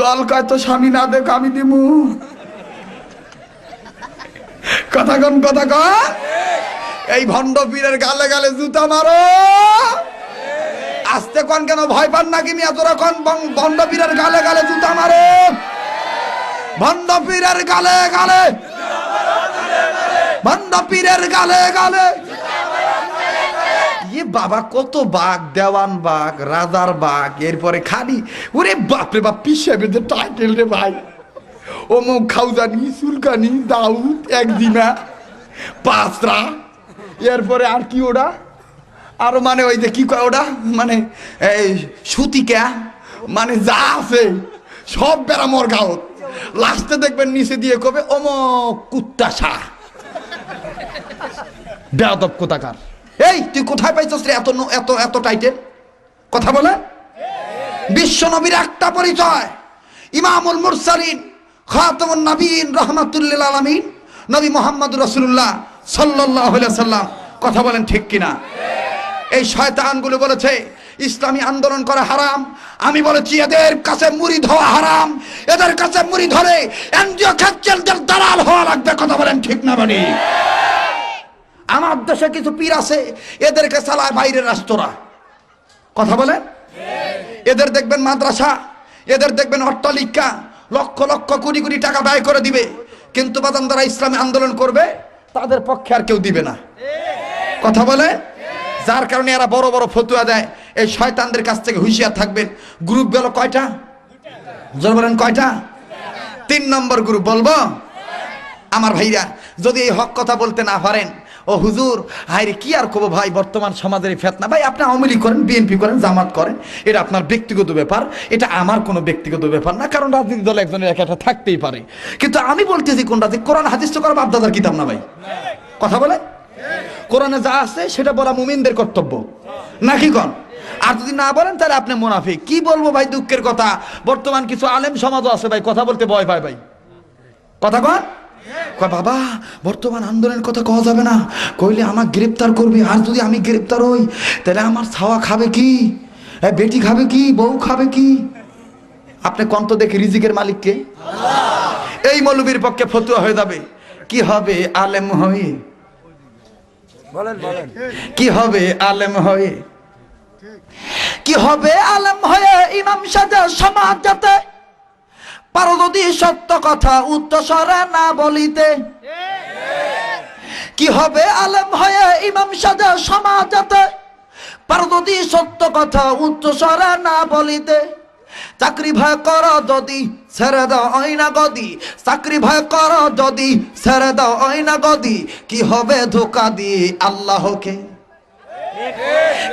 দল কয় তো স্বামী না দেখ আমি দিমু। কথা কন, কথা কন। এই ভণ্ড পীরের গালে গালে জুতা মারো। আস্তে কন কেন, ভয় পান নাকি মিয়া? তোরা কন ভণ্ড পীরের গালে গালে জুতা মারো, ভণ্ড পীরের গালে গালে, ভণ্ড পীরের গালে গালে। ইয়ে বাবা, কত বাঘ, দেওয়ান বাঘ, রাজার বাঘ, এরপরে খালি ওরে বাপরে বাপ, পিসাবের টাইটেল রে ভাই, অমুক খাউজানি, সুলকানি, দাউদ, একদিনা, পাঁচরা, এরপরে আর কি ওটা আরো, মানে ওই যে কি কয় ওটা, মানে এই সুতিকা, মানে যা আছে সব বেড়া মর গাও। লাস্টে দেখবেন নিচে দিয়ে কবে অমুক কুত্তা শাহ, বেয়াদব কোথাকার। এই তুই কোথায় পাইছস রে এত এত এত টাইটেল? কথা বলে। বিশ্ব নবীর একটা পরিচয়, ইমামুল মুরসালিন, খাতামুন নবীন, রাহমাতুল লিল আলামিন, নবী মুহাম্মদ রাসূলুল্লাহ সাল্লাল্লাহু আলাইহি সাল্লাম। কথা বলেন ঠিক কিনা? এই শয়তানগুলো বলেছে ইসলামী আন্দোলন করা হারাম, আমি বলেছি এদের কাছে মুরিদ হওয়া হারাম, এদের কাছে মুরিদ হলে এনজিও খাচ্চেলদের দালাল হওয়া লাগবে। কথা বলেন ঠিক না বলি? আমার দেশে কিছু পীর আছে, এদেরকে চালায় বাইরের রাষ্ট্ররা। কথা বলেন। এদের দেখবেন মাদ্রাসা, এদের দেখবেন অট্টালিকা, লক্ষ লক্ষ কোটি কোটি টাকা ব্যয় করে দিবে, কিন্তু বাদাম দ্বারা ইসলামী আন্দোলন করবে তাদের পক্ষে আর কেউ দিবে না। কথা বলে। যার কারণে এরা বড় বড় ফতুয়া দেয়। এই শয়তানদের কাছ থেকে হুঁশিয়ার থাকবেন। গ্রুপ গেল কয়টা? জোর বলেন কয়টা? 3 নম্বর গ্রুপ বলবো। আমার ভাইরা, যদি এই হক কথা বলতে না পারেন, ও হুজুর হায়রে কি আর কব ভাই, বর্তমান সমাজের ফেতনা। ভাই আপনি আওয়ামী লীগ করেন, বিএনপি করেন, জামাত করেন, এটা আপনার ব্যক্তিগত ব্যাপার, এটা আমার কোনো ব্যক্তিগত ব্যাপার না, কারণ রাজনীতি দলে একজনের একটা থাকতেই পারে। কিন্তু আমি বলতেছি কোনটা, কোরআন হাদিস তো করা বাপদাদার কিতাব না ভাই। কথা বলে। কোরআনে যা আছে সেটা বলা মুমিনদের কর্তব্য, নাকি কন? আর যদি না বলেন তাহলে আপনি মুনাফিক। কি বলবো ভাই, দুঃখের কথা, বর্তমান কিছু আলেম সমাজও আছে ভাই, কথা বলতে ভয় পায় ভাই। কথা কন। কয় বাবা বর্তমান আন্দোলনের কথা কওয়া যাবে না, কইলে আমার গ্রেপ্তার করবে, আর যদি আমি গ্রেপ্তার হই তাহলে আমার ছাওয়া খাবে কি, বেটি খাবে কি, বউ খাবে কি? আপনি কন্ত দেখে রিজিকের মালিককে। এই মৌলবীর পক্ষে ফতুয়া হয়ে যাবে। কি হবে আলেম হয়ে? বলেন বলেন, কি হবে আলেম হয়ে? কি হবে আলেম হয়ে? ইমাম সাজা সমাজ যাতে পারো যদি সত্য কথা উচ্চস্বরে না বলিতে। কি হবে আলেম হয়ে? ইমাম সাজা সমাজ যাতে পারো যদি সত্য কথা উচ্চস্বরে না বলিতে। চাকরি ভয় কর যদি ছেড়ে দাও আয়না গদি, চাকরি ভয় কর যদি ছেড়ে দাও আয়না গদি। কি হবে ধোঁকা দিয়ে আল্লাহকে?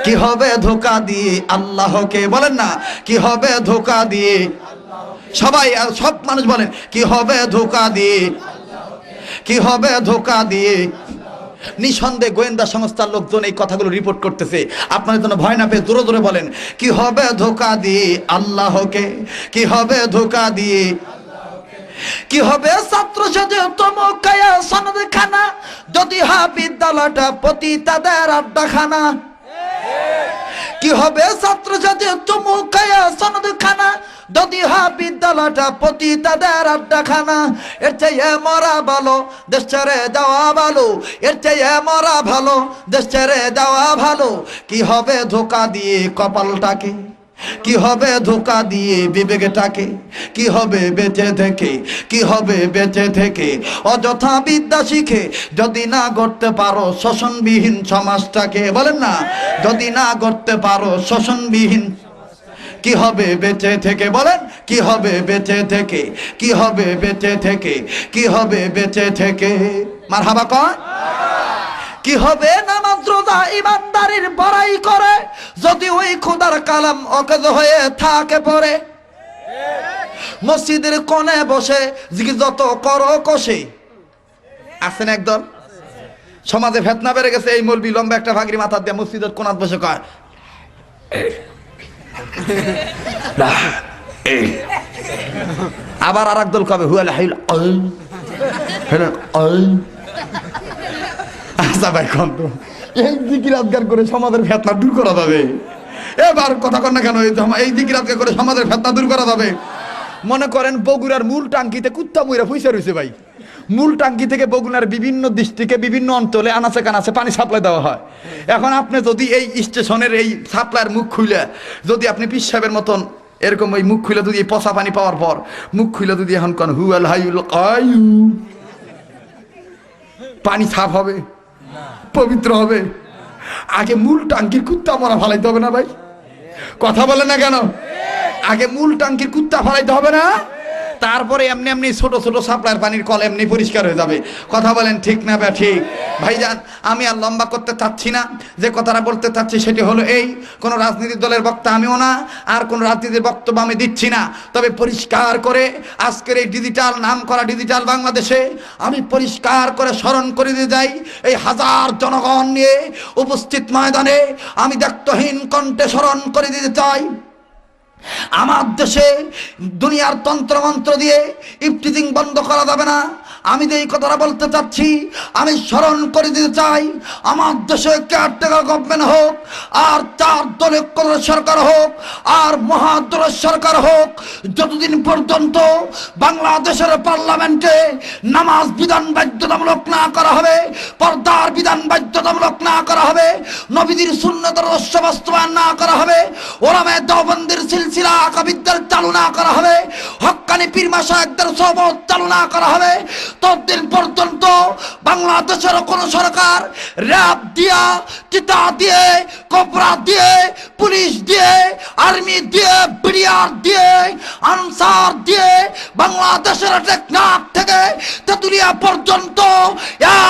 কি হবে ধোঁকা দিয়ে আল্লাহকে? বলেন না, কি হবে ধোঁকা দিয়ে? সবাই, সব মানুষ বলেন, কি হবে ধোঁকা দিয়ে? কি হবে ধোঁকা দিয়ে? নিঃসন্দেহে গোয়েন্দা সংস্থার লোকজন এই কথাগুলো রিপোর্ট করতেছে। আপনাদের জন্য ভয় না পেয়ে জোরে জোরে বলেন, কি হবে ধোঁকা দিয়ে আল্লাহকে? কি হবে ধোঁকা দিয়ে? কি হবে ছাত্র সাজে তমকায়া সনদ খানা, যদি হা বিদ্যালয়টা পতিতাদের আড্ডাখানা। কি হবে ছাত্র সাজে তমকায়া সনদ খানা, যদি হা বিদ্যালয়টা পতিতাদের আড্ডাখানা। এর চেয়ে মরা ভালো দেশ ছেড়ে যাওয়া ভালো, এর চেয়ে মরা ভালো দেশ ছেড়ে যাওয়া ভালো। কি হবে ধোঁকা দিয়ে কপালটাকে? কি হবে ধোকা দিয়ে বিবেকটাকে, কি হবে বেঁচে থেকে, কি হবে বেঁচে থেকে অযথা বিদ্যা শিখে যদি না গড়তে পারো শোষণবিহীন সমাজটাকে। বলেন না, যদি না গড়তে পারো শোষণবিহীন, কি হবে বেঁচে থেকে? বলেন, কি হবে বেঁচে থেকে, কি হবে বেঁচে থেকে, কি হবে বেঁচে থেকে? মারহাবা কর। কি হবে নামাজ রোজা ইমানদারির বড়াই করে যদি ওই খোদার কালাম অকেজ হয়ে থাকে পড়ে? মসজিদের কোণে বসে যত করো কষে আছেন একদল, সমাজে ফেতনা বেড়ে গেছে, এই মৌলবি লম্বা একটা ভাগরি মাথা দিয়ে মসজিদের কোণাত বসে কয় আবার আর একদল কবে হুয়াল হাইল আচ্ছা ভাই কোন তো এই দিকির আজগার করে সমাজের ফেতনা দূর করা যাবে? এবার কথা কর না কেন, এই দিকির আজগার করে সমাজের ফেতনা দূর করা যাবে? মনে করেন বগুড়ার মূল টাঙ্কিতে কুত্তা মুইরা ফুইসা রয়েছে ভাই, মূল টাঙ্কি থেকে বগুড়ার বিভিন্ন ডিস্ট্রিক্টে বিভিন্ন অঞ্চলে আনাচে কানাচে পানি সাপ্লাই দেওয়া হয়। এখন আপনি যদি এই স্টেশনের এই সাপ্লাইয়ের মুখ খুলে যদি আপনি পিসাবের মতন এরকম ওই মুখ খুলে যদি পচা পানি পাওয়ার পর মুখ খুলে যদি এখন কোন হুয়াল হাইল আয়ু, পানি সাফ হবে, পবিত্র হবে? আগে মূল টাঙ্কির কুত্তা মরা ফালাইতে হবে না ভাই? কথা বলে না কেন? আগে মূল টাঙ্কির কুত্তা ফালাইতে হবে না? তারপরে এমনি এমনি ছোট ছোট সাপ্লাইয়ের পানির কল এমনি পরিষ্কার হয়ে যাবে। কথা বলেন ঠিক না বা ঠিক? ভাইজান, আমি আর লম্বা করতে চাচ্ছি না, যে কথাটা বলতে চাচ্ছি সেটি হলো এই, কোন রাজনীতির দলের বক্তা আমিও না, আর কোন রাজনীতির বক্তব্য আমি দিচ্ছি না। তবে পরিষ্কার করে আজকের এই ডিজিটাল নাম করা ডিজিটাল বাংলাদেশে আমি পরিষ্কার করে স্মরণ করে দিয়ে যাই, এই হাজার জনগণ নিয়ে উপস্থিত ময়দানে আমি দায়িত্বহীন কণ্ঠে স্মরণ করে দিতে চাই, আমার দেশে দুনিয়ার তন্ত্রমন্ত্র দিয়ে ইফটিজিং বন্ধ করা যাবে না। আমি যে এই কথাটা বলতে চাচ্ছি, আমি স্মরণ করে দিতে চাই, আমার দেশে কেয়ারটেকার গভর্নমেন্ট হোক, আর 4 দলীয় সরকার হোক, আর মহাদলের সরকার হোক, যতদিন পর্যন্ত বাংলাদেশের পার্লামেন্টে নামাজ বিধান বাধ্যতামূলক না করা হবে, পর্দার বিধান বাধ্যতামূলক না করা হবে, নবীদের সুন্নতের আদর্শ বাস্তবায়ন না করা হবে, ওলামায়ে দেওবন্দের সিলসিলা আকাবিদ্দার চালু না করা হবে, হক্কানি পীর মাশায়েখদের সোহবত চালু না করা হবে, ততদিন পর্যন্ত বাংলাদেশের কোন সরকার র্যাব দিয়া, চিতা দিয়ে, কোবরা দিয়ে, পুলিশ দিয়ে, আর্মি দিয়ে, বিডিআর দিয়ে, আনসার দিয়ে বাংলাদেশের টেকনাফ থেকে তেতুলিয়া পর্যন্ত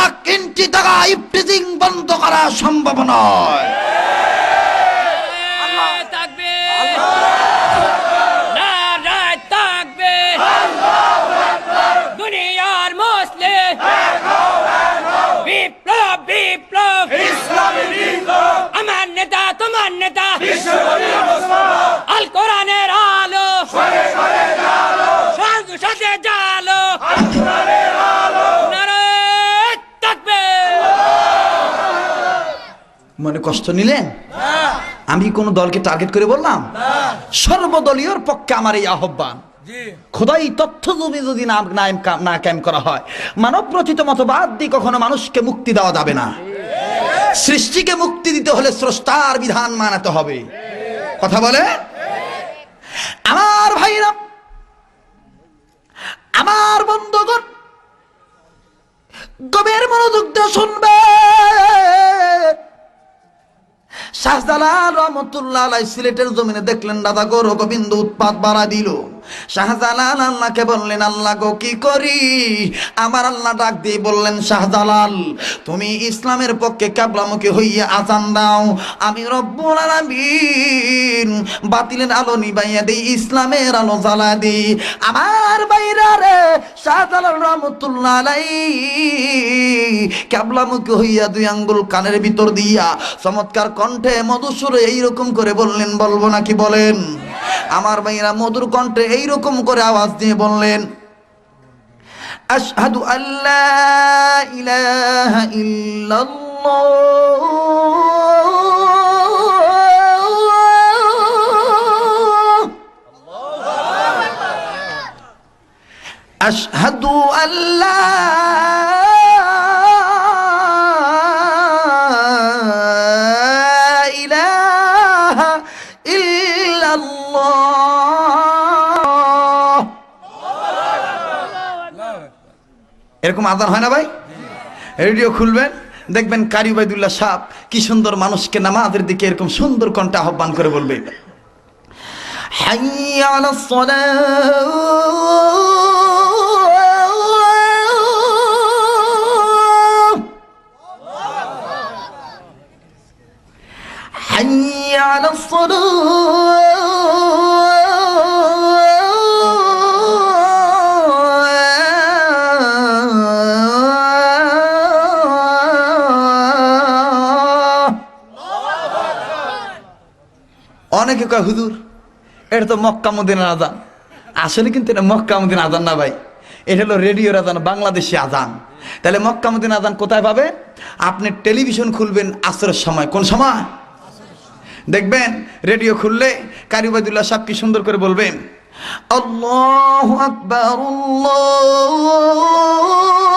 1 ইঞ্চি জায়গা ইফটিজিং বন্ধ করা সম্ভব নয়। আমার নেতা তোমার নেতা আল কোরআনের আলো সাথে জালো নারায়ে তাকবীর। মনে কষ্ট নিলেন? আমি কোন দলকে টার্গেট করে বললাম? সর্বদলীয়র পক্ষে আমার এই আহ্বান, খোদাই তথ্য যদি না কায়েম করা হয়, মানব রচিত মতবাদ দিয়ে কখনো মানুষকে মুক্তি দেওয়া যাবে না। সৃষ্টিকে মুক্তি দিতে হলে স্রষ্টার বিধান মানাতে হবে। কথা বলে আমার ভাইরা, আমার বন্ধুগণ, গভীর মনোযোগ দিয়ে শুনবে। শাহজালাল রহমতুল্লাহ আলাইহি সিলেটের জমিনে দেখলেন দাদা গৌর গোবিন্দ উৎপাত বাড়া দিল। শাহজালাল আল্লাহকে বললেন, আল্লাহ গো কি করি? আমার আল্লাহ ডাক দিয়ে বললেন, শাহজালাল তুমি ইসলামের পক্ষে কিবলামুখী হইয়া আযান দাও, আমি রব্বুল আলামিন বাতিলের আলো নিবাইয়া দেই, ইসলামের আলো জ্বালা দেই। আমার বাইরা রে, শাহজালাল রহমতুল্লাহ আলাইহি কিবলামুখী হইয়া 2 আঙ্গুল কানের ভিতর দিয়া চমৎকার কণ্ঠে মধুসুরে এইরকম করে বললেন, বলবো নাকি বলেন? আমার ভাইরা মধুর কণ্ঠে এইরকম করে আওয়াজ দিয়ে বললেন, আশহাদু আল্লা ইলাহা ইল্লাল্লাহ, আশহাদু আল্লা ইল্লাল্লাহ। এরকম আজান হয় না ভাই? রেডিও খুলবেন, দেখবেন কারি উবাইদুল্লাহ সাহেব কি সুন্দর মানুষকে নামাজের দিকে এরকম সুন্দর কণ্ঠে আহ্বান করে বলবে, হাইয়া আলাস সালাহ, হাইয়া আলাস সালাহ। অনেকে কয় হুজুর এটা তো মক্কা মদিনার আজান। আসলে কিন্তু এটা মক্কা মদিনার আজান না ভাই, এটা হলো রেডিওর আজান, বাংলাদেশি আজান। তাহলে মক্কা মদিনার আজান কোথায় পাবে? আপনি টেলিভিশন খুলবেন আসরের সময়। কোন সময়? দেখবেন রেডিও খুললে কারি উবাইদুল্লাহ সাহেব কি সুন্দর করে বলবেন, আল্লাহু আকবার,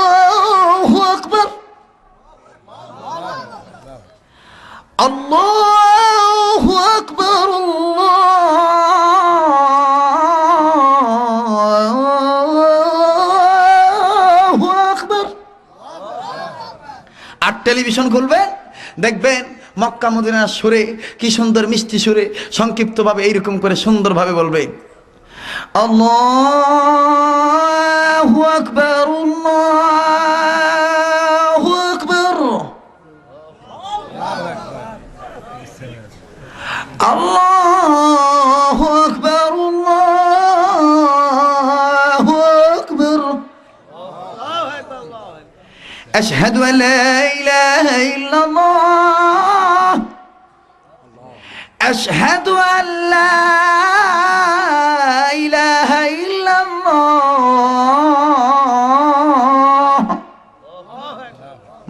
আল্লাহু আকবার, আল্লাহু আকবার, আল্লাহু আকবার। আর টেলিভিশন খুলবেন, দেখবেন মক্কা মদিনার সুরে কি সুন্দর মিষ্টি সুরে সংক্ষিপ্তভাবে এইরকম করে সুন্দরভাবে বলবে, আল্লাহু আকবার, আল্লাহু আকবার, আল্লাহু আকবার, আল্লাহু আকবার, আশহাদু আল্লা ইলাহা ইল্লাল্লাহ, আশহাদু আল্লা ইলাহা ইল্লাল্লাহ।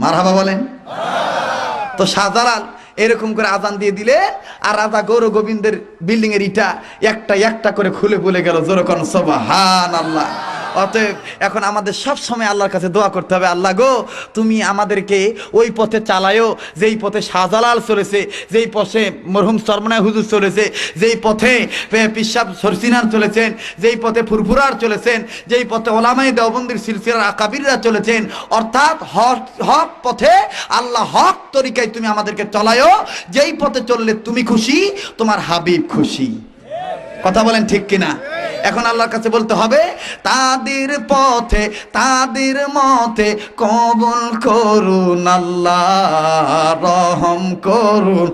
মারহাবা বলেন তো। শাহজালাল এরকম করে আজান দিয়ে দিলে আর রাজা গৌর গোবিন্দের বিল্ডিং এর ইটা একটা একটা করে খুলে খুলে গেল। জোরে কোন সুবহানাল্লাহ। অতএব এখন আমাদের সব সময় আল্লাহর কাছে দোয়া করতে হবে, আল্লাহ গো তুমি আমাদেরকে ওই পথে চালায়ও যেই পথে শাহজালাল চলেছে, যেই পথে মরহুম সরমনায় হুজুর চলেছে, যেই পথে পিসাব সরসিনার চলেছেন, যেই পথে ফুরফুরার চলেছেন, যেই পথে ওলামাই দেওবন্দির সিলসিলার আকাবিররা চলেছেন, অর্থাৎ হক পথে আল্লাহ হক তরিকায় তুমি আমাদেরকে চলায়ও, যেই পথে চললে তুমি খুশি, তোমার হাবিব খুশি। কথা বলেন ঠিক কিনা? এখন আল্লাহর কাছে বলতে হবে, তাদের পথে তাদের মতে কবুল করুন আল্লাহ, রহম করুন।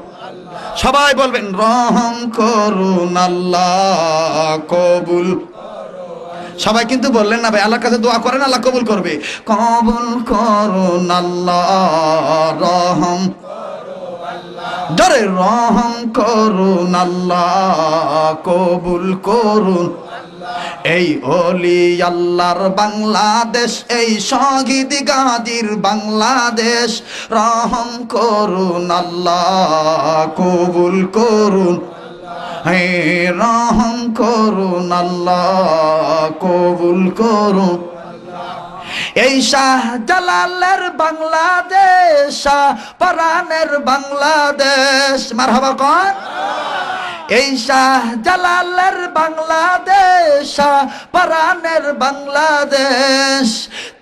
সবাই বলবেন রহম করুন আল্লাহ, কবুল। সবাই কিন্তু বললেন না ভাই, আল্লাহর কাছে দোয়া করেন, আল্লাহ কবুল করবে। কবুল করুন আল্লাহ, রহম, জোরে রহম করুন আল্লাহ, কবুল করুন। এই ওলি আল্লাহর বাংলাদেশ, এই শহীদ গাজীর বাংলাদেশ, রহম করুন আল্লাহ, কবুল করুন। হে রহম করুন আল্লাহ, কবুল করুন। এই শাহজালালের বাংলাদেশ, শাহপরানের বাংলাদেশ, মারহাবা কোন? এই শাহজালালের বাংলাদেশ, শাহপরানের বাংলাদেশ,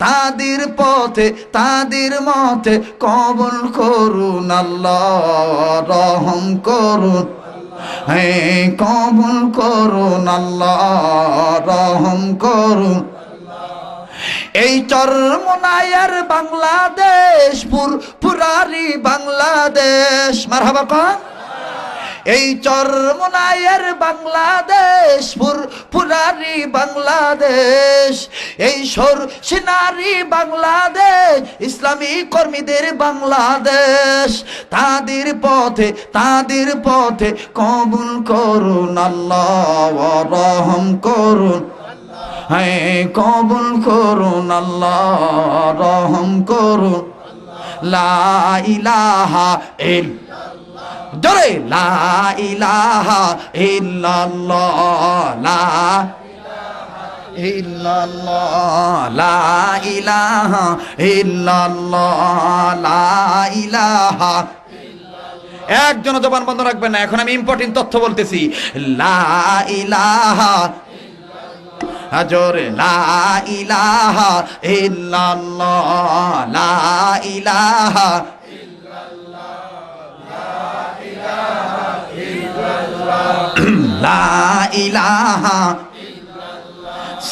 তাদের পথে তাদের মতে কবুল করুন আল্লাহ, রহম করুন। হে কবুল করুন আল্লাহ, রহম করুন। এই চরমনায়ের বাংলাদেশ, পুরারি বাংলাদেশ, মারহাবা কোন? এই চরমনায়ের বাংলাদেশ, পুরারি বাংলাদেশ, এই সরসিনারি বাংলাদেশ, ইসলামী কর্মীদের বাংলাদেশ, তাদের পথে কবুল করুন আল্লাহ, রহম করুন। হ্যাঁ কবুল করুন আল্লাহ, রহম করুন। লা ইলাহা ইল্লাল্লাহ, জোরে লা ইলাহা ইল্লাল্লাহ, লা ইল্লাল্লাহ, লা ইলাহা ইল্লাল্লাহ, লা ইলাহা একজন জবান বন্ধ রাখবেন না, এখন আমি ইম্পর্টেন্ট তথ্য বলতেছি। লা ইলাহা, জোরে লা ইলাহা ইল্লাল্লাহ, লা ইলাহা, লা ইলাহা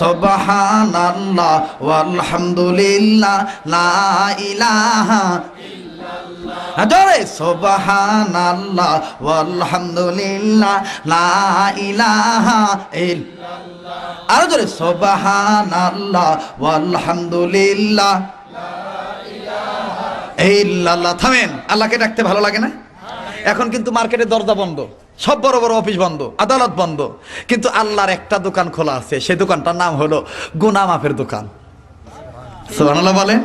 সুবহানাল্লাহ ওয়ালহামদুলিল্লাহ, লা ইলাহা, জোরে সুবহানাল্লাহ ওয়ালহামদুলিল্লাহ, লা ইলাহা ইল্লাল্লাহ, আর জোরে সুবহানাল্লাহ ওয়ালহামদুলিল্লাহ, ইল্লাল্লাহ। থামেন, আল্লাহকে ডাকতে ভালো লাগে না? এখন কিন্তু মার্কেটের দরজা বন্ধ, সব বড় বড় অফিস বন্ধ, আদালত বন্ধ, কিন্তু আল্লাহর একটা দোকান খোলা আছে, সেই দোকানটার নাম হলো গুনাহ মাফের দোকান। সুবহানাল্লাহ বলেন।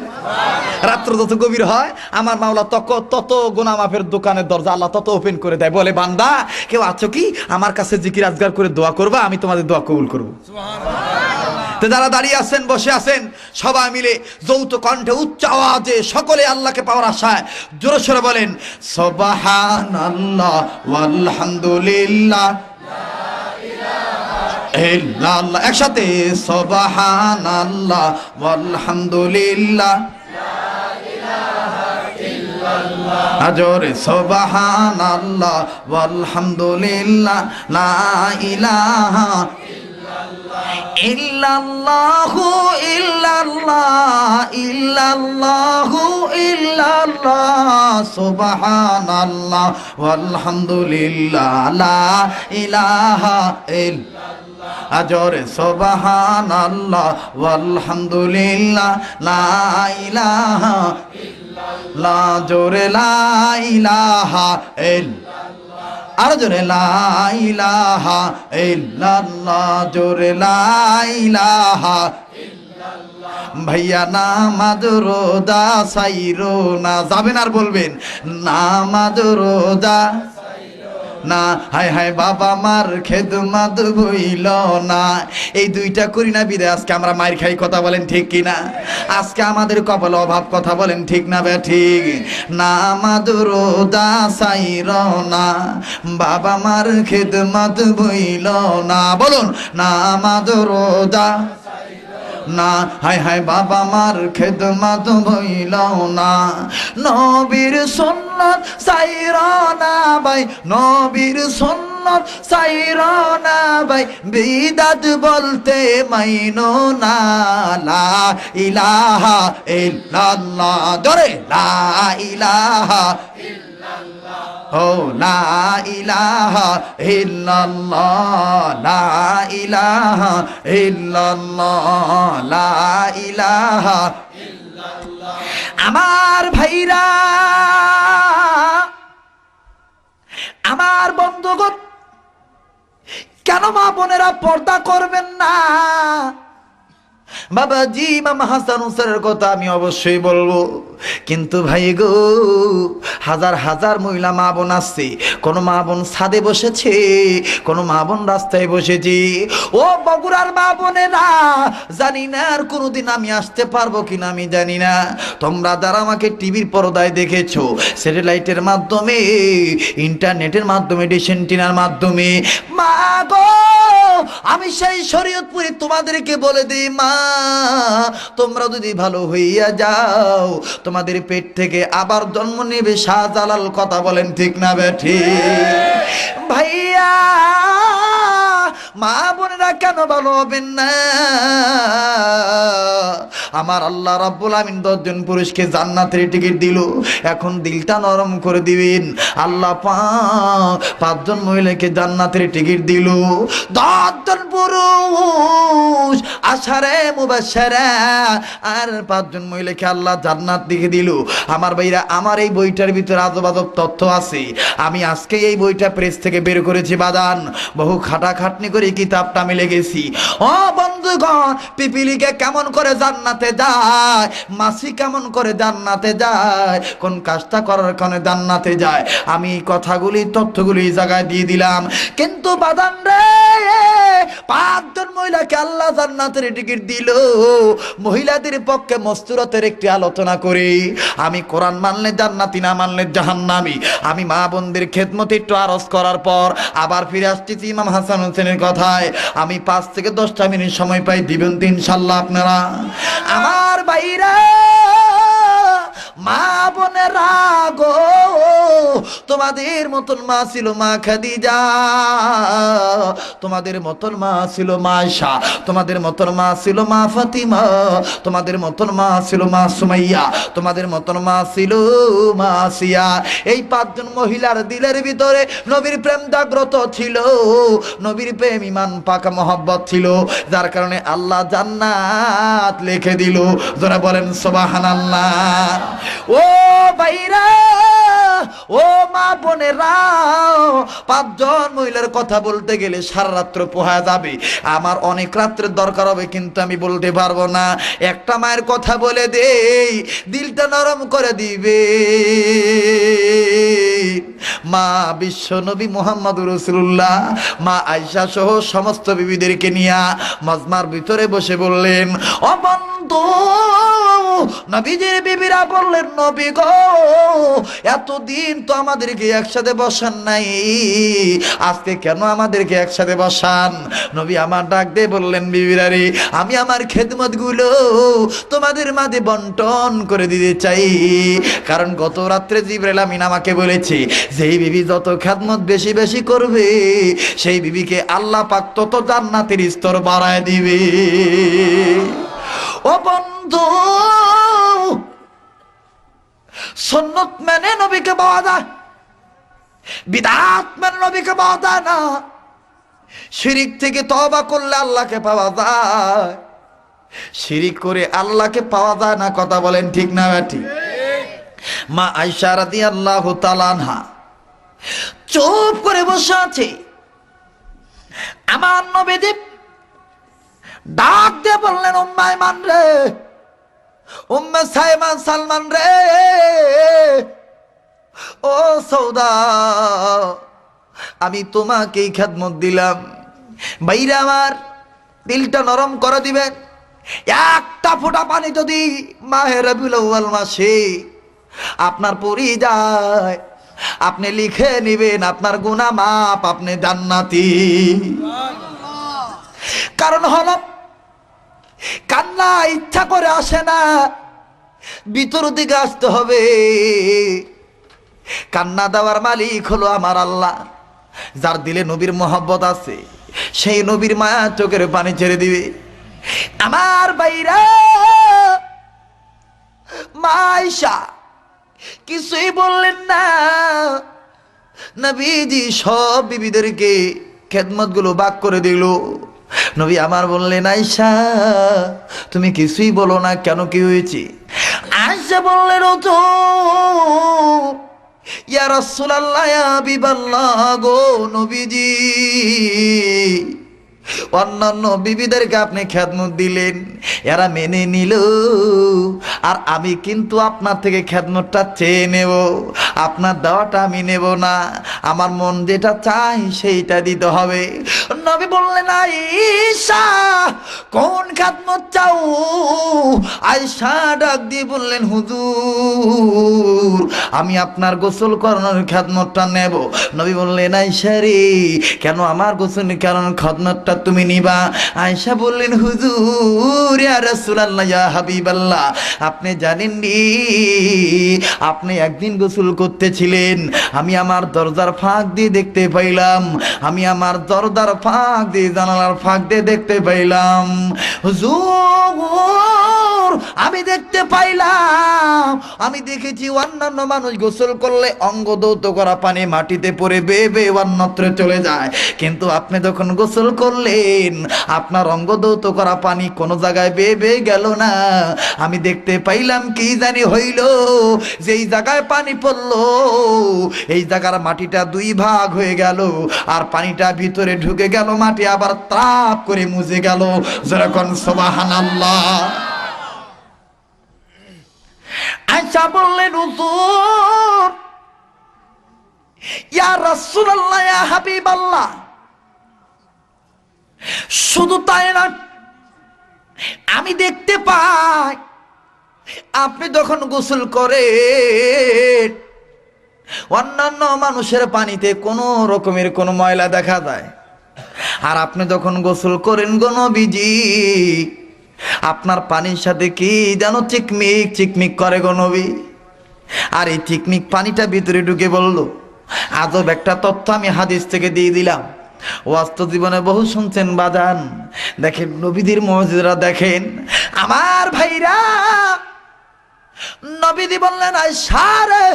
রাত্র যত গভীর হয় আমার মাওলা তত গুনাহ মাফের দোকানের দরজা আল্লাহ তত ওপেন করে দেয়, বলে বান্দা কেউ আছো কি, আমার কাছে জিকির আজগার করে দোয়া করবা, আমি তোমাদের দোয়া কবুল করবো। তো যারা দাঁড়িয়ে আছেন, বসে আছেন, সবাই মিলে যৌথ কণ্ঠে উচ্চ আওয়াজে সকলে আল্লাহকে পাওয়ার আশায় জোরে সোরে বলেন সুবহানাল্লাহ ওয়ালহামদুলিল্লাহ, ইল্লাল্লাহ। একসাথে সুবহানাল্লাহ ওয়ালহামদুলিল্লাহ, জোরে সুবহানাল্লাহ ওয়ালহামদুলিল্লাহ, লা ইলাহা ইল্লাল্লাহু ইল্লাল্লাহ, ইল্লাল্লাহু ইল্লাল্লাহ, সুবহানাল্লাহ ওয়ালহামদুলিল্লাহ, লা ইলাহা ইল্লাল্লাহ, জোরে সুবহানাল্লাহ ওয়ালহামদুলিল্লাহ, লা ইলাহা ইল্লাল্লাহ, জোরে লা ইলাহা ইল্লাল্লাহ, আর জোরে লা ইলাহা ইল্লাল্লাহ, জোরে লা ইলাহা ইল্লাল্লাহ। ভাইয়া নামাজ রোজা সাইরো না, যাবেন আর বলবেন নামাজ রোজা না, হায় হায় বাবা মার খেদমত বইল না, এই দুইটা করি না বিদে আজকে আমরা মায়ের খাই, কথা বলেন ঠিক কিনা? আজকে আমাদের কপালে অভাব, কথা বলেন ঠিক না বে ঠিক? নামাজ রোজা সাইর না, বাবা মার খেদমত বইল না, বলুন নামাজ রোজা না, হায় হায় বাবা মার খেদমত বইল না, নবীর সুন্নাত সাইরা না ভাই, নবীর সুন্নাত সাইরা না ভাই, বিদাত বলতে মাইনো না, লা ইলাহা ইল্লাল্লাহ, জোরে লা ইলাহা ইল্লাল্লাহ, ও লা ইলাহা ইল্লাল্লাহ, লা ইলাহা ইল্লাল্লাহ, লা ইলাহা ইল্লাল্লাহ। আমার ভাইরা, আমার বন্ধুগণ, কেন মা বোনেরা পর্দা করবেন না? বাবাজি ইমাম হাসান হুসাইনের কথা আমি অবশ্যই বলবো, কিন্তু ভাই গো হাজার হাজার মহিলা মা বোন আসছে, কোন মা বোন ছাদে বসেছে, কোন মা বোন রাস্তায় বসেছে। ও বগুড়ার মা বোনেরা, জানি না আর কোনোদিন আমি আসতে পারবো কিনা আমি জানি না, তোমরা যারা আমাকে টিভির পর্দায় দেখেছো, স্যাটেলাইটের মাধ্যমে, ইন্টারনেটের মাধ্যমে, ডিশ এন্টিনার মাধ্যমে, মা গো আমি সেই শরীয়তপুরে তোমাদেরকে বলে দিই, মা তোমরা যদি ভালো হইয়া যাও, তোমাদের পেট থেকে আবার জন্ম নেবে শাহজালাল, কথা বলেন ঠিক না বেঠি? ভাইয়া মা বোনেরা কেন ভালো হবেন না? আমার আল্লাহ রাব্বুল আমিন 10 জন পুরুষকে জান্নাতের টিকিট দিল, এখন দিলটা নরম করে দিবেন, আল্লাহ 5 জন মহিলাকে জান্নাতের টিকিট দিল, 10 জন পুরুষ আশারে মুবাশশারা, আর 5 জন মহিলাকে আল্লাহ জান্নাত দিকে দিল। আমার ভাইরা, আমার এই বইটার ভিতরে আজব আজব তথ্য আছে, আমি আজকে এই বইটা প্রেস থেকে বের করেছি বাদান, বহু খাটাখাটনি করে কিতাবটা আমি লিখেছি। ও বন্ধুগণ, পিপিলিকে কেমন করে জান্নাতে যায়, মাছি কেমন করে জান্নাতে যায়, কোন কাজটা করার কারণে জান্নাতে যায়, আমি কথাগুলি তথ্যগুলি এই জায়গায় দিয়ে দিলাম। কিন্তু বাদান রে, পাঁচজন মহিলাকে আল্লাহ জান্নাতের টিকিট দিল। মহিলাদের পক্ষে মস্তুরতের একটি আলোচনা করি। আমি কোরআন মানলে জান্নাতি, না মানলে জাহান্নামী। আমি মা বোনদের খেদমতে একটু আরজ করার পর আবার ফিরে আসতেছি ইমাম হাসান হোসেনের কথায়। আমি 5 থেকে 10টা মিনিট সময় পাই, দিবেন তো ইনশাল্লাহ আপনারা? আমার ভাইরা, মা বোনেরা গো, তোমাদের মতন মা ছিল মা খাদিজা, তোমাদের মতন মা ছিল মা আয়েশা, তোমাদের মতন মা ছিল মা ফাতিমা, তোমাদের মতন মা ছিল মা সুমাইয়া, তোমাদের মতন মা ছিল মা আসিয়া। এই 5 জন মহিলার দিলের ভিতরে নবীর প্রেম জাগ্রত ছিল, নবীর প্রেম ইমান পাকা মহব্বত ছিল, যার কারণে আল্লাহ জান্নাত লিখে দিল। যারা বলেন সুবহানাল্লাহ। ও ভাইরা, ও মা বোনেরা, 5 জন মহিলার কথা বলতে গেলে সারা রাত্র পোহায় যাবে। আমার অনেক রাত্রের দরকার হবে, কিন্তু আমি বলতে পারবো না। একটা মায়ের কথা বলে দেই, দিলটা নরম করে দিবে। মা বিশ্ব নবী মুহাম্মদুর রাসূলুল্লাহ মা আয়েশা সহ সমস্ত বিবিদেরকে নিয়ে মজমার ভিতরে বসে বললেন, ও বন্ধু, নবীজির বিবিরা বললেন, নবী গো, এতদিন তো আমাদেরকে একসাথে বসান নাই, আজকে কেন আমাদেরকে একসাথে বসান? নবী আমার ডাক দিয়ে বললেন, বিবিরা রে, আমি আমার খেদমত গুলো তোমাদের মাঝে বন্টন করে দিতে চাই। কারণ গত রাত্রে জিবরাইল আমিন আমাকে বলেছে, যেই বিবি যত খেদমত বেশি বেশি করবে, সেই বিবিকে আল্লাহ পাক তত জান্নাতের স্তর বাড়ায় দিবে। ও বন্ধু, সুন্নত মেনে নবীকে পাওয়া যায়, বিদআত মেনে নবীকে পাওয়া যায় না। শিরিক থেকে তওবা করলে আল্লাহকে পাওয়া যায়, শিরিক করে আল্লাহকে পাওয়া যায় না। কথা বলেন ঠিক না ঠিক? মা আয়েশা রাদিয়াল্লাহু তাআলা আনহা চুপ করে বসে আছে। আমার নবীজি ডাক দিয়ে বললেন, উম্মে আয়মান রে, উম্মে সাইমান সালমান রে, ও সৌদা, আমি তোমাকেই খেদমত দিলাম। বাইরে আমার দিলটা নরম করে দিবেন। একটা ফোঁটা পানি যদি মাহে রবিউল আউয়াল মাসে আপনার পড়ে যায়, আপনি লিখে নেবেন আপনার গুনাহ মাপ, আপনি জান্নাতি। কারণ হলো কান্না ইচ্ছা করে আসে না, ভিতর দিকে আসতে হবে। কান্না দেওয়ার মালিক হলো আমার আল্লাহ। যার দিলে নবীর মহব্বত আছে, সেই নবীর মায়া চোখের পানি ছেড়ে দিবে। আমার বাইরা, মা আয়েশা কিছুই বললেন না। নবীজি সব বিবিদেরকে খেদমত গুলো ভাগ করে দিল। নবী আমার বললেন, আয়েশা তুমি কিছুই বলো না কেন, কি হয়েছে? আয়েশা বললেন, ও তো ইয়া রাসূলুল্লাহ, ইয়া হাবিবাল্লাহ গো নবীজি, অন্যান্য বিবিদেরকে আপনি খেদমত দিলেন, এরা মেনে নিল, আর আমি কিন্তু আপনার থেকে খেদমতটা চেয়ে নেব, আপনার দেওয়াটা আমি নেব না। আমার মন যেটা চাই সেইটা দিতে হবে। নবী বললেন, আয়েশা কোন খেদমত চাও? আয়েশা ডাক দিয়ে বললেন, হুজুর আমি আপনার গোসল করানোর খেদমতটা নেব। নবী বললেন, আয়েশা রে, কেন আমার গোসল করানোর খেদমতটা তুমি নিবা? আয়েশা বললেন, হুজুর ইয়া রাসূলুল্লাহ, ইয়া হাবিবাল্লাহ, আপনি জানেন নি, আপনি একদিন গোসল করতেছিলেন, আমি আমার দরজার ফাঁক দিয়ে দেখতে পাইলাম, আমি আমার দরজার ফাঁক দিয়ে, জানালার ফাঁক দিয়ে দেখতে পাইলাম, হুজুর আমি দেখতে পাইলাম, আমি দেখেছি অন্যান্য মানুষ গোসল করলে অঙ্গ দৌত করা পানি মাটিতে পড়ে বেয়ে বেয়ে অন্যত্র চলে যায়, কিন্তু আপনি যখন গোসল করলেন আপনার অঙ্গ দৌত করা পানি কোনো জায়গায় বেয়ে বেয়ে গেল না। আমি দেখতে পাইলাম কি জানি হইল, যেই জায়গায় পানি পড়লো এই জায়গার মাটিটা 2 ভাগ হয়ে গেল, আর পানিটা ভিতরে ঢুকে গেল, মাটি আবার তাপ করে মুছে গেল। যেরকম সুবহানাল্লাহ। আয়েশা বললেন, হুজুর ইয়া রাসূলুল্লাহ, ইয়া হাবিবাল্লাহ, শুধু তাই না, আমি দেখতে পাই আপনি যখন গোসল করেন অন্যান্য মানুষের পানিতে কোনো রকমের কোনো ময়লা দেখা যায়, আর আপনি যখন গোসল করেন গো নবীজি আপনার পানির সাথে কি যেন চিকমিক চিকমিক করে গো নবী। আর এই চিকমিক পানিটা ভিতরে ঢুকে বলল। আজব একটা তথ্য আমি হাদিস থেকে দিয়ে দিলাম, বাস্তব জীবনে বহু শুনছেন বাজান। দেখেন নবীদের মুজিজা দেখেন আমার ভাইরা। নবীদি বললেন আয়েশা রে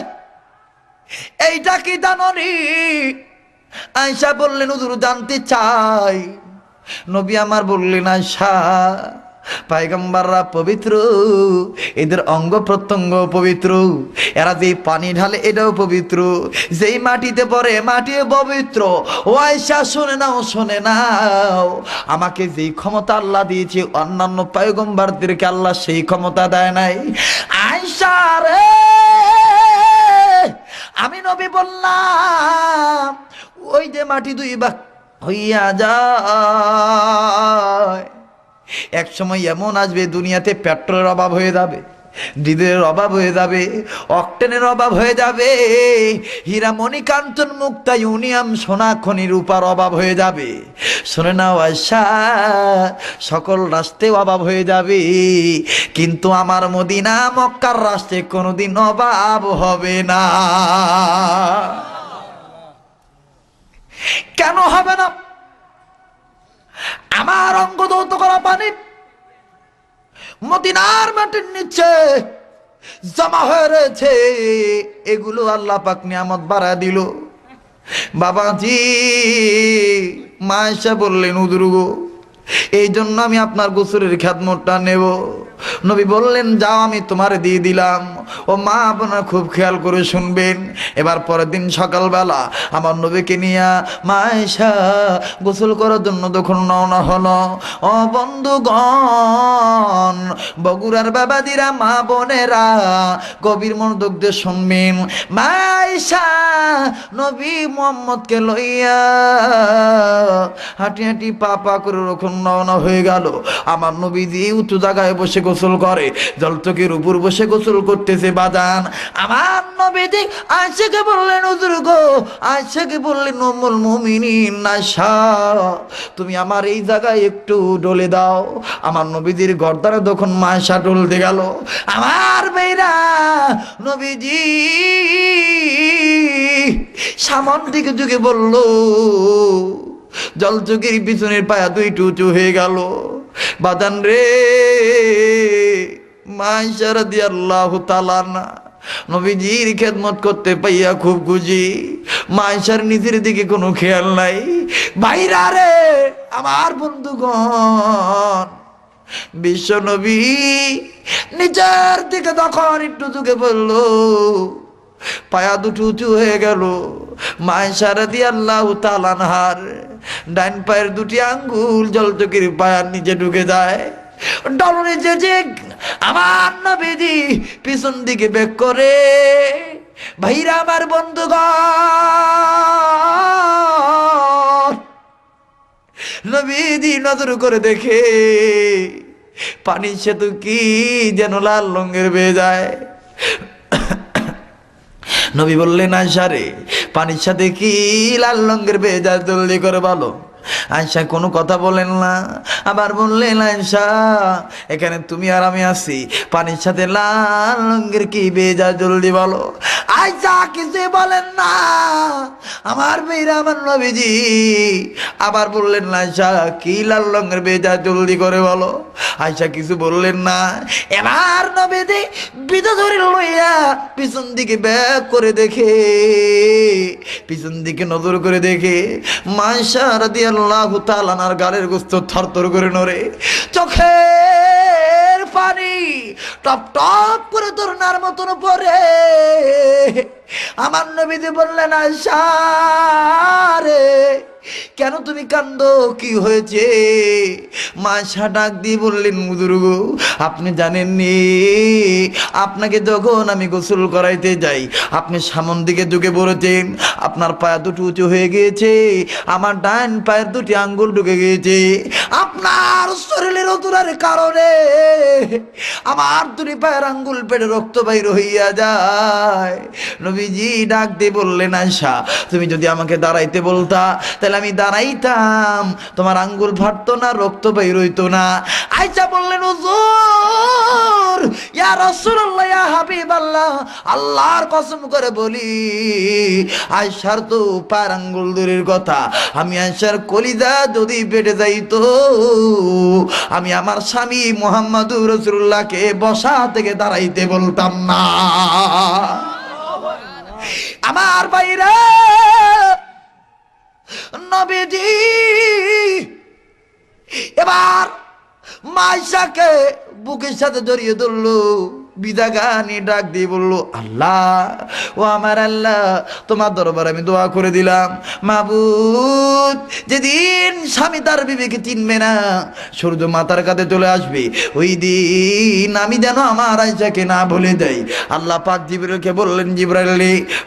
এইটা কি জাননি? আয়েশা বললেন হুজুর জানতে চাই। নবী আমার বললেন আয়েশা পয়গম্বররা পবিত্র, এদের অঙ্গ প্রত্যঙ্গ পবিত্র, এরা যে পানি ঢালে এটাও পবিত্র, যেই মাটিতে পড়ে মাটি পবিত্র। ও আয়েশা শুনে নাও, শুনে নাও, আমাকে যেই ক্ষমতা আল্লাহ দিয়েছে অন্যান্য পয়গম্বরদেরকে আল্লাহ সেই ক্ষমতা দেয় নাই। আয়েশা রে আমি নবী বললাম ওই যে মাটি দুই ভাগ হইয়া যায়, এক সময় এমন আসবে দুনিয়াতে পেট্রোলের অভাব হয়ে যাবে, ডিজেলের অভাব হয়ে যাবে, অকটেনের অভাব হয়ে যাবে, হীরা মণিকাঞ্চন মুক্তা ইউনিয়াম সোনা খনি রূপার অভাব হয়ে যাবে। শুনে নাও আয়েশা সকল রাষ্ট্রে অভাব হয়ে যাবে, কিন্তু আমার মদিনা মক্কার রাষ্ট্রে কোনোদিন অভাব হবে না। কেন হবে না? আমার অঙ্গ দৌত করা পানি মদিনার মাটির নিচে জমা হয়ে রয়েছে, এগুলো আল্লাহ পাক নিয়ামত বাড়া দিল। বাবাজি মা আয়েশা বললেন হুজুর গো এই জন্য আমি আপনার গোসলের খেদমতটা নেব। নবী বললেন যাও আমি তোমার দিয়ে দিলাম। ও মা আপনারা খুব খেয়াল করে শুনবেন। এবার পরের দিন সকালবেলা আমার নবীকে নিয়ে মা আয়েশা গোসল করার জন্য যখন রওনা হলো, ও বন্ধুগণ বগুড়ার বাবাদিরা মা বোনেরা গভীর মনোযোগ দিয়ে শুনবেন। মা আয়েশা নবী মুহাম্মদকে লইয়া হাঁটি হাঁটি পা পা করে রকম রওনা হয়ে গেল। আমার নবীজি উঁচু জায়গায় বসে গোসল করে, জলচকের উপর বসে গোসল করতেছে বাজান। আমার নবীজি আয়েশাকে বললেন হুজুর গো, আয়েশাকে বললেন উম্মুল মুমিনিন আয়েশা তুমি আমার এই জায়গায় একটু ডলে দাও। আমার নবীজির গর্দানে যখন মা আয়েশা ডলতে গেল, আমার মেয়েরা নবীজি সামন দিকে যুগে বলল, জলচকের পিছনের পায়া দুইটু উঁচু হয়ে গেল। বাজান রে মা আয়েশা রাদিয়াল্লাহু তাআলা না নবীজির খেদমত করতে পাইয়া খুব খুশি। মা আয়েশার নিজের দিকে কোনো খেয়াল নাই। ভাইরা রে আমার বন্ধুগণ বিশ্ব নবী নিজের দিকে তখন একটু যুগে বললো, পায়া দুটো উঁচু হয়ে গেল। মা আয়েশা রাদিয়াল্লাহু তাআলা আনহার ডাইন পায়ের দুটি আঙ্গুল জলচকের পায়ার নিচে ঢুকে যায়। ডলনে যে আমার নবীজি পিছন দিকে বেক করে। ভাইরা আমার বন্ধুগণ নবীজি নজর করে দেখে পানির সেতু কি যেন লাল রঙের বেয়ে যায়। নবী বললেন আয়েশা রে পানির সাথে কি লাল রঙের বেয়ে যায় জলদি করে বলো। আয়েশা কোনো কথা বলেন না, আবার বললেন আয়েশা এখানে তুমি আর আমি আছি, পানির সাথে লাল রঙের কি বেয়ে যায় জলদি বলো। আয়েশা কিছু বলেন না। আমার মেয়েরা আমার নবীজি আবার বললেন আয়েশা কি লাল রঙের বেয়ে যায় জলদি করে বলো। আয়েশা কিছু বললেন না। এবার নবীজি বিধ ধরে লইয়া পিছন দিকে ব্যাক করে দেখে, পিছন দিকে নজর করে দেখে মা আয়েশা রাদিয়াল্লাহু তাআলা আনহার গালের গোস্ত থরথর করে নড়ে, চোখের পানি টপ টপ করে ধরনার মতন পড়ে। আমার নবীজি বললেন আয়েশা রে কেন তুমি কান্দো, কি হয়েছে? মা আয়েশা ডাক দিয়ে বললেন, হুজুর গো, আপনি জানেননি, আপনাকে যখন আমি গোসল করাইতে যাই, আপনি সামন দিকে ঢুকে পড়েছেন, আপনার পায়া দুটো উঁচু হয়ে গিয়েছে, আমার ডান পায়ের দুটি আঙ্গুল ঢুকে গিয়েছে, আপনার শরীরের অতুরার কারণে আমার দুটি পায়ের আঙ্গুল পেটে রক্ত বাইর হইয়া যায়। নবীজি ডাক দিয়ে বললেন, আয়েশা, তুমি যদি আমাকে দাঁড়াইতে বলতা তাহলে আমি দাঁড়াইতাম, তোমার আঙ্গুল ফাটতো না, রক্ত বাইর হইতো না। আয়েশা বললেন, হুজুর, ইয়া রাসূলুল্লাহ, ইয়া হাবিবাল্লাহ, আল্লাহর কসম করে বলি, আয়েশার তো পায়ের আঙ্গুল দূরের কথা, আমি আয়েশার কলিজা যদি পেটে যাইতো, আমি আমার স্বামী মুহাম্মদুর রাসূলুল্লাহকে বসা থেকে দাঁড়াইতে বলতাম না। আমার ভাইরা, নবীজি এবার মা আয়েশাকে বুকের সাথে জড়িয়ে ধরলো, বিদাগানি ডাক দিয়ে বললো, আল্লাহ, ও আমার আল্লাহ, তোমার দরবারে আমি দোয়া করে দিলাম, মাবুদ, যেদিন স্বামী তার বিবিকে চিনবে না, সূর্য মাথার কাছে চলে আসবে, ওই দিন আমি যেন আমার আয়েশাকে না ভুলে যাই। আল্লাহ পাক জিবরাইলকে বললেন, জিবরাইল,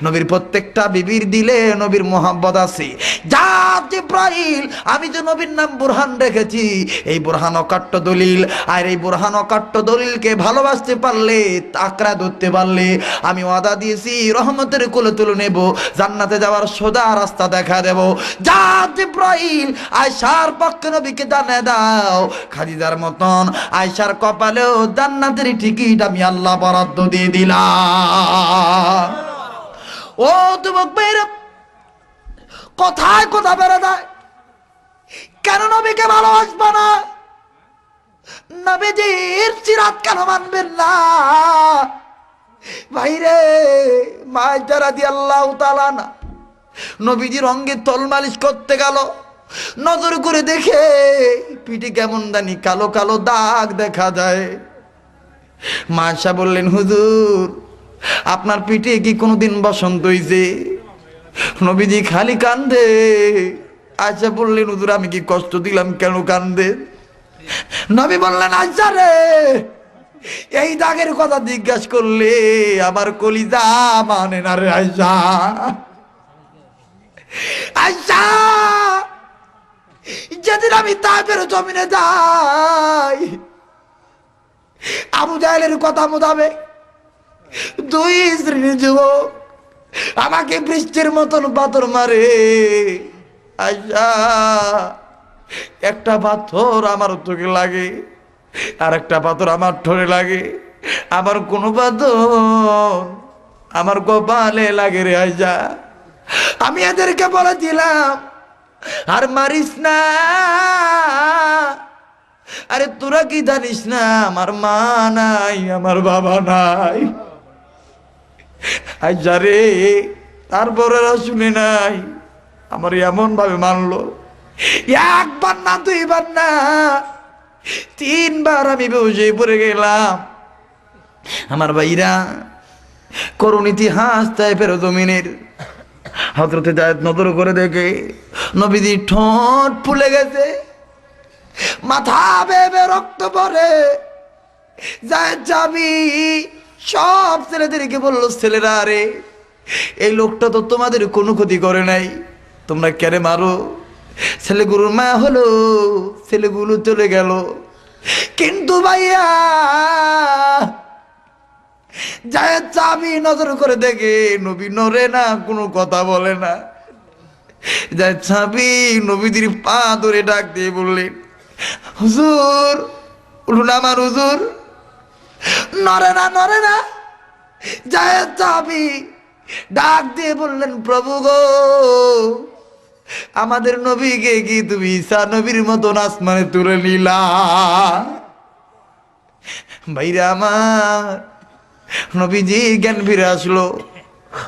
নবীর প্রত্যেকটা বিবির দিলে নবীর মোহাব্বত আছে, যা জিবরাইল, আমি যে নবীর নাম বুরহান রেখেছি, এই বুরহান অকাট্য দলিল, আর এই বুরহান অকাট্য দলিলকে ভালোবাসতে পারলে, তাকড়া ধরতে পারলে, আমি ওয়াদা দিয়েছি রহমতের কোলে তুলে নেব, জান্নাতে যাওয়ার সোজা রাস্তা দেখা দেব। যা জিবরাইল, আয়েশার পক্ষে নবীকে জানিয়ে দাও, খাদিজার মতন আয়েশার কপালেও জান্নাতের টিকিট আমি আল্লাহ বরাদ্দ দিয়ে দিলাম। ও যুবক ভাইরা, কথায় কথা বেড়ে যায়, কেন নবীকে ভালোবাসবা না? নবীজির সিরাত কেন মানবেন না? ভাইরে, মা আয়েশা রাদিয়াল্লাহু তাআলা না নবীজির অঙ্গে তল মালিশ করতে গেল, নজর করে দেখে পিঠে কেমন জানি কালো কালো দাগ দেখা যায়। মা আয়েশা বললেন, হুজুর, আপনার পিঠে কি কোনোদিন বসন্ত হইছে? নবীজি খালি কান্দে। আয়েশা বললেন, হুজুর, আমি কি কষ্ট দিলাম, কেন কান্দে? নবী বললেন, আয়েশা রে, এই দাগের কথা জিজ্ঞাসা করলে আমার কলিজা মানে না রে আয়েশা। আয়েশা, যেদিন আমি তায়েফের জমিনে যাই, আবু জাহেলের কথা মোতাবেক দুই শ্রেণীর যুবক আমাকে বৃষ্টির মতন পাথর মারে। আয়েশা, একটা পাথর আমার চোখে লাগে, আর একটা পাথর আমার ঠোঁটে লাগে, আমার কোনো পাথর আমার কপালে লাগে রে আয়েশা। আমি এদেরকে বলেছিলাম, আর মারিস না, আরে তোরা কি জানিস না, আমার মা নাই, আমার বাবা নাই। আয়েশা রে, তারপরে শুনে নাই, আমার এমন ভাবে মানলো, একবার না, দুইবার না, তিনবার আমি বেহুশ পড়ে গেলাম। আমার ভাইরা, করুণ ইতিহাস তায়েফের জমিনের। হযরতে যায়েদ নজর করে দেখে নবীজি ঠোঁট ফুলে গেছে, মাথা বেয়ে রক্ত পড়ে। যায়েদ যাবি, সব ছেলেদেরকে বললো, ছেলেরা, রে, এই লোকটা তো তোমাদের কোনো ক্ষতি করে নাই, তোমরা কেন মারো? ছেলেগুলোর মা হলো, ছেলেগুলো চলে গেল, কিন্তু ভাইয়া যায়েদ চাবি নজর করে দেখে নবী নড়ে না, কোনো কথা বলে না। যায়েদ চাবি নবীদের পা ধরে ডাক দিয়ে বললেন, হুজুর, উঠুন আমার হুজুর। নড়ে না, নড়ে না। যায়েদ চাবি ডাক দিয়ে বললেন, প্রভু গো, আমাদের নবীকে কি তুমি ঈসা নবীর মতন আসমানে তুলে নিলা? ভাইরা আমার, নবীজি জ্ঞান ফিরে আসলো।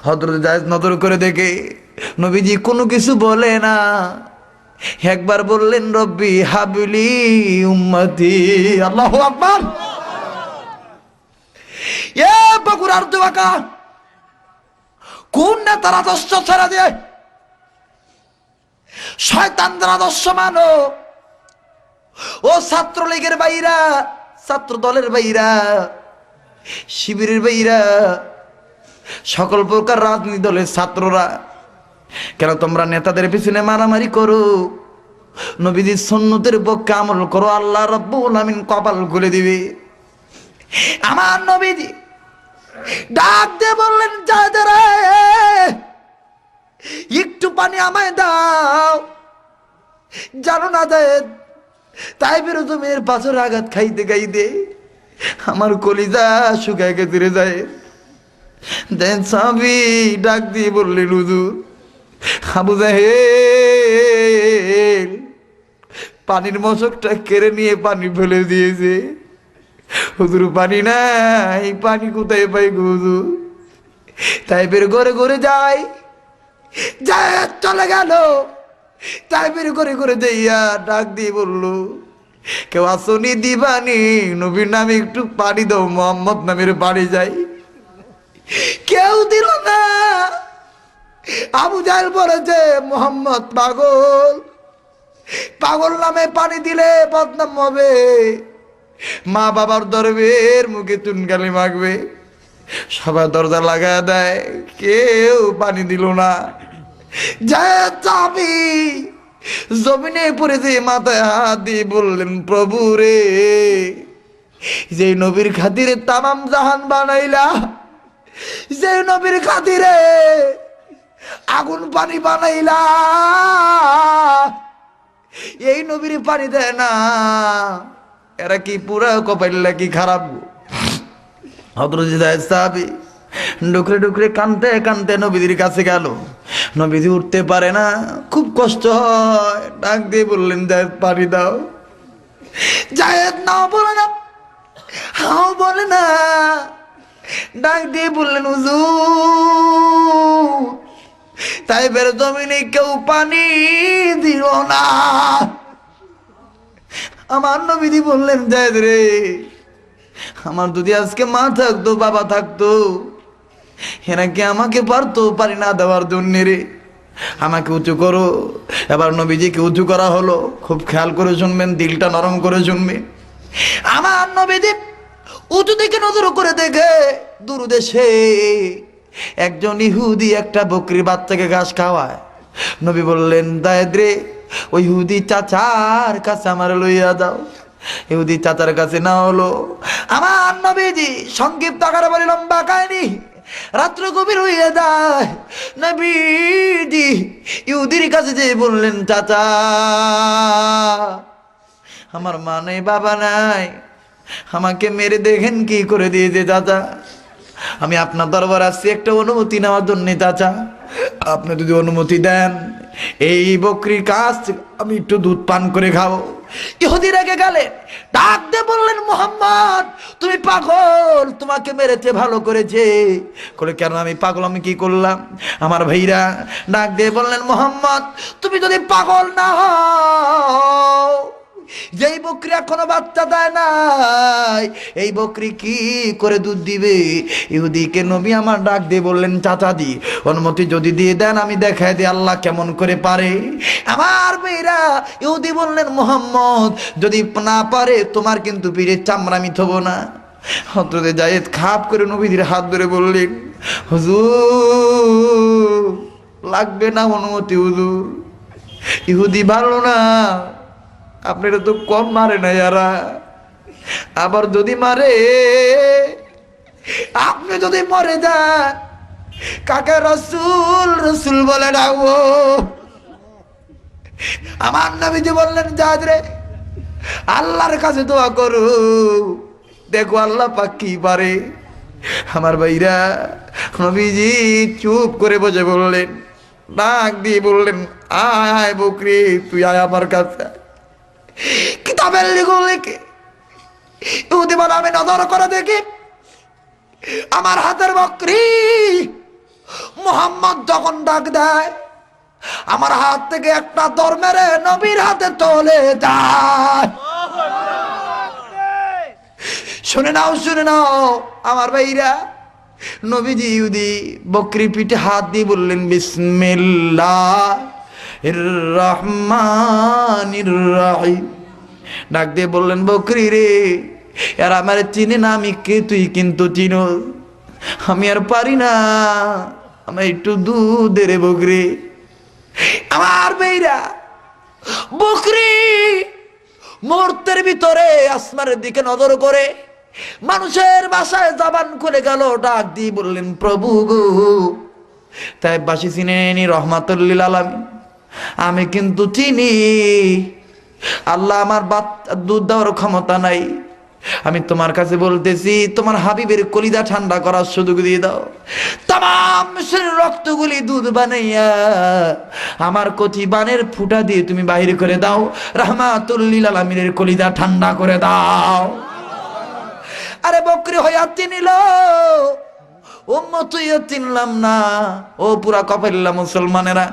হযরত যায়েদ নজর করে দেখে নবীজি কোনো কিছু বলে না, একবার বললেন, রব্বি হাবলি উম্মতি। আল্লাহু আকবার। এ বগুড়ার যুবকা, কোন নেতারা দশ ছাড়া দেয়? শয়তানদের আদর্শ মানো। ও ছাত্রলীগের বাইরা, ছাত্র দলের বাইরা, শিবিরের বাইরা, সকল প্রকার রাজনীতি দলের ছাত্ররা, কেন তোমরা নেতাদের পিছনে মারামারি করো? নবীজির সুন্নতের পক্ষে আমল করো, আল্লাহ রাব্বুল আমিন কপাল খুলে দিবে। আমার নবীজি ডাক দিয়ে বললেন, যারা একটু পানি আমায় দাও। জানো না যায় তাই বেরো তুমি এর পাথর আঘাত খাইতে খাইতে আমার কলিজা শুকায় গেছে যায়। দেন সাবি ডাক দিয়ে বললেন, হুজুর আবু জাহেল পানির মশকটা কেড়ে নিয়ে পানি ফেলে দিয়েছে। হুজুর পানি নাই, পানি কোথায় পাই গো হুজুর? তাই বের ঘরে ঘরে যাই, যায় চলে গেল। তাই বের করে করে যাইয়া ডাক দিয়ে বললো, কেউ আসনি দিবানি, নবীর নামে একটু পানি দাও, মোহাম্মদ নামের বাড়ি যাই। কেউ দিল না। আবু জাহেল বলেছে মোহাম্মদ পাগল, পাগল নামে পানি দিলে বদনাম হবে, মা বাবার দরবের মুখে চুনকালি মাখবে। সবাই দরজা লাগা দেয়, কেউ পানি দিল না। যায় চাবি জমিনে পড়েছে, মাথায় হাত দিয়ে বললেন, প্রভু রে, যে নবীর খাতিরে তামাম জাহান বানাইলা, যে নবীর খাতিরে আগুন পানি বানাইলা, এই নবীর পানি দেয় না, এরা কি পুরা কপাইল্লা কি খারাপ? হযরত সাহাবী ডুকরে ডুকরে কানতে কানতে নবীদের কাছে গেল। নবীজি উঠতে পারে না, খুব কষ্ট হয়। ডাক দিয়ে বললেন, জায়েদ পানি দাও। জায়েদ নাও বলে না, হাও বলে না। ডাক দিয়ে বললেন, হুজুর তাই বের জমিনে কেউ পানি দিল না। আমার নবীজি বললেন, জায়েদ রে, আমার যদি আজকে মা থাকতো, বাবা থাকতো, এরা কি আমাকে পারতো পারি না দেওয়ার জন্য রে? আমাকে উঁচু করো। এবার নবীজিকে উঁচু করা হলো। খুব খেয়াল করে শুনবেন, দিলটা নরম করে শুনবেন। আমার নবীজি উঁচু দিকে নজর করে দেখে দূর দেশে একজন ইহুদি একটা বকরির বাচ্চাকে ঘাস খাওয়ায়। নবী বললেন, জায়েদ রে, ওই ইহুদি চাচার কাছে আমার লইয়া দাও। ইহুদি চাচার কাছে না হলো। আমার নবীজি সংক্ষিপ্ত আকারে বলে, লম্বা কাহিনী, রাত্র গভীর হইয়া যায়। নবীজি ইহুদির কাছে যে বললেন, চাচা আমার মা নেই, বাবা নাই, আমাকে মেরে দেখেন কি করে দিয়েছে চাচা। আমি আপনার দরবার আসছি একটা অনুমতি নেওয়ার জন্য চাচা। আপনি যদি অনুমতি দেন, এই বকরির কাছ থেকে আমি একটু দুধ পান করে খাবো। ইহুদি রেগে গেলেন, ডাক দিয়ে বললেন, মুহাম্মদ তুমি পাগল, তোমাকে মেরেছে ভালো করেছে। বলে, কেন আমি পাগল, আমি কি করলাম? আমার ভাইরা ডাক দিয়ে বললেন, মুহাম্মদ তুমি যদি পাগল না হও, যেই বকরি এখনো বাচ্চা দেয় নাই, এই বকরি কি করে দুধ দিবে? ইহুদিকে নবী আমার ডাক দিয়ে বললেন, চাচা দি অনুমতি যদি দিয়ে দেন, আমি দেখাই দিই আল্লাহ কেমন করে পারে। আমার মেয়েরা ইহুদি বললেন, মুহাম্মদ যদি না পারে তোমার কিন্তু পীরের চামড়া আমি থব না। হযরত জায়েদ খাপ করে নবীর হাত ধরে বললেন, হুজুর লাগবে না অনুমতি হুজুর, ইহুদি ভালো না, আপনারা তো কম মারে না এরা। আবার যদি মারে, আপনি যদি মরে যান, কাকে রসুল রসুল বলে ডাকবো? আমার নবীজি বললেন, জায়েদ রে, আল্লাহর কাছে দোয়া করো, দেখো আল্লাহ পাক কি পারে। আমার ভাইরা নবীজি চুপ করে বসে বললেন, ডাক দিয়ে বললেন, আয় বকরি, তুই আয় আমার কাছে। কিতাবের লিখে ইহুদি বলে, আমি নজর করে দেখি আমার হাতের বকরি মুহাম্মদ যখন ডাক দেয়, আমার হাত থেকে একটা দর মেরে নবীর হাতে চলে যায়। শুনে নাও, শুনে নাও আমার ভাইরা, নবীজি ইহুদি বকরি পিঠে হাত দিয়ে বললেন, বিসমিল্লাহ। রহমানির রহিম। ডাক দিয়ে বললেন বকরি রে, আর আমার চিনে না আমি কে, তুই কিন্তু চিনো। আমি আর পারি না, আমি একটু দুধ দে রে বকরি। আমার মেয়েরা বকরি মুহূর্তের ভিতরে আসমানের দিকে নজর করে মানুষের বাসায় জবান খুলে গেল, ডাক দিয়ে বললেন প্রভু গো, তাই বাসি চিনেনি রহমাতুল লিল আলামিন, আমি কিন্তু চিনি আল্লাহ, আমার দুধ দেওয়ার ক্ষমতা নাই, আমি তোমার কাছে বলতেছি তোমার হাবিবের কলিজা ঠান্ডা করার সুযোগ দিয়ে দাও, তাম রক্তগুলি দুধ বানাইয়া আমার কচি বানের ফুটা দিয়ে তুমি বাহির করে দাও, রহমাতুল লিল আলামিনের কলিজা ঠান্ডা করে দাও। আরে বকরি হইয়া চিনিল, উম্মত হইয়া চিনলাম না, ও পুরা কপাইল্লা মুসলমানেরা।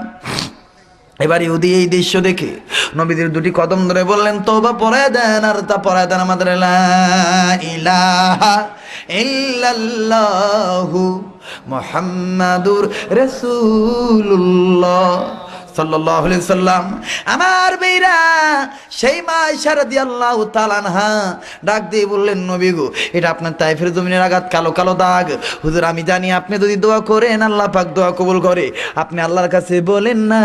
এবার ইহুদি এই দৃশ্য দেখে নবীদের দুটি কদম ধরে বললেন তওবা পড়ায় দেন, আর তা পড়ায় দেন আমাদের লা ইলাহা ইল্লাল্লাহু মুহাম্মাদুর রাসূলুল্লাহ সাল্লাল্লাহু আলাইহি সাল্লাম। আমার বেইরা সেই মা আয়েশা রাদিয়াল্লাহু তাআলা আনহা ডাক দিয়ে বললেন নবী গো, এটা আপনার তায়েফের জমিনের আঘাত, কালো কালো দাগ। হুজুর আমি জানি আপনি যদি দোয়া করেন আল্লাহ পাক দোয়া কবুল করে, আপনি আল্লাহর কাছে বলেন না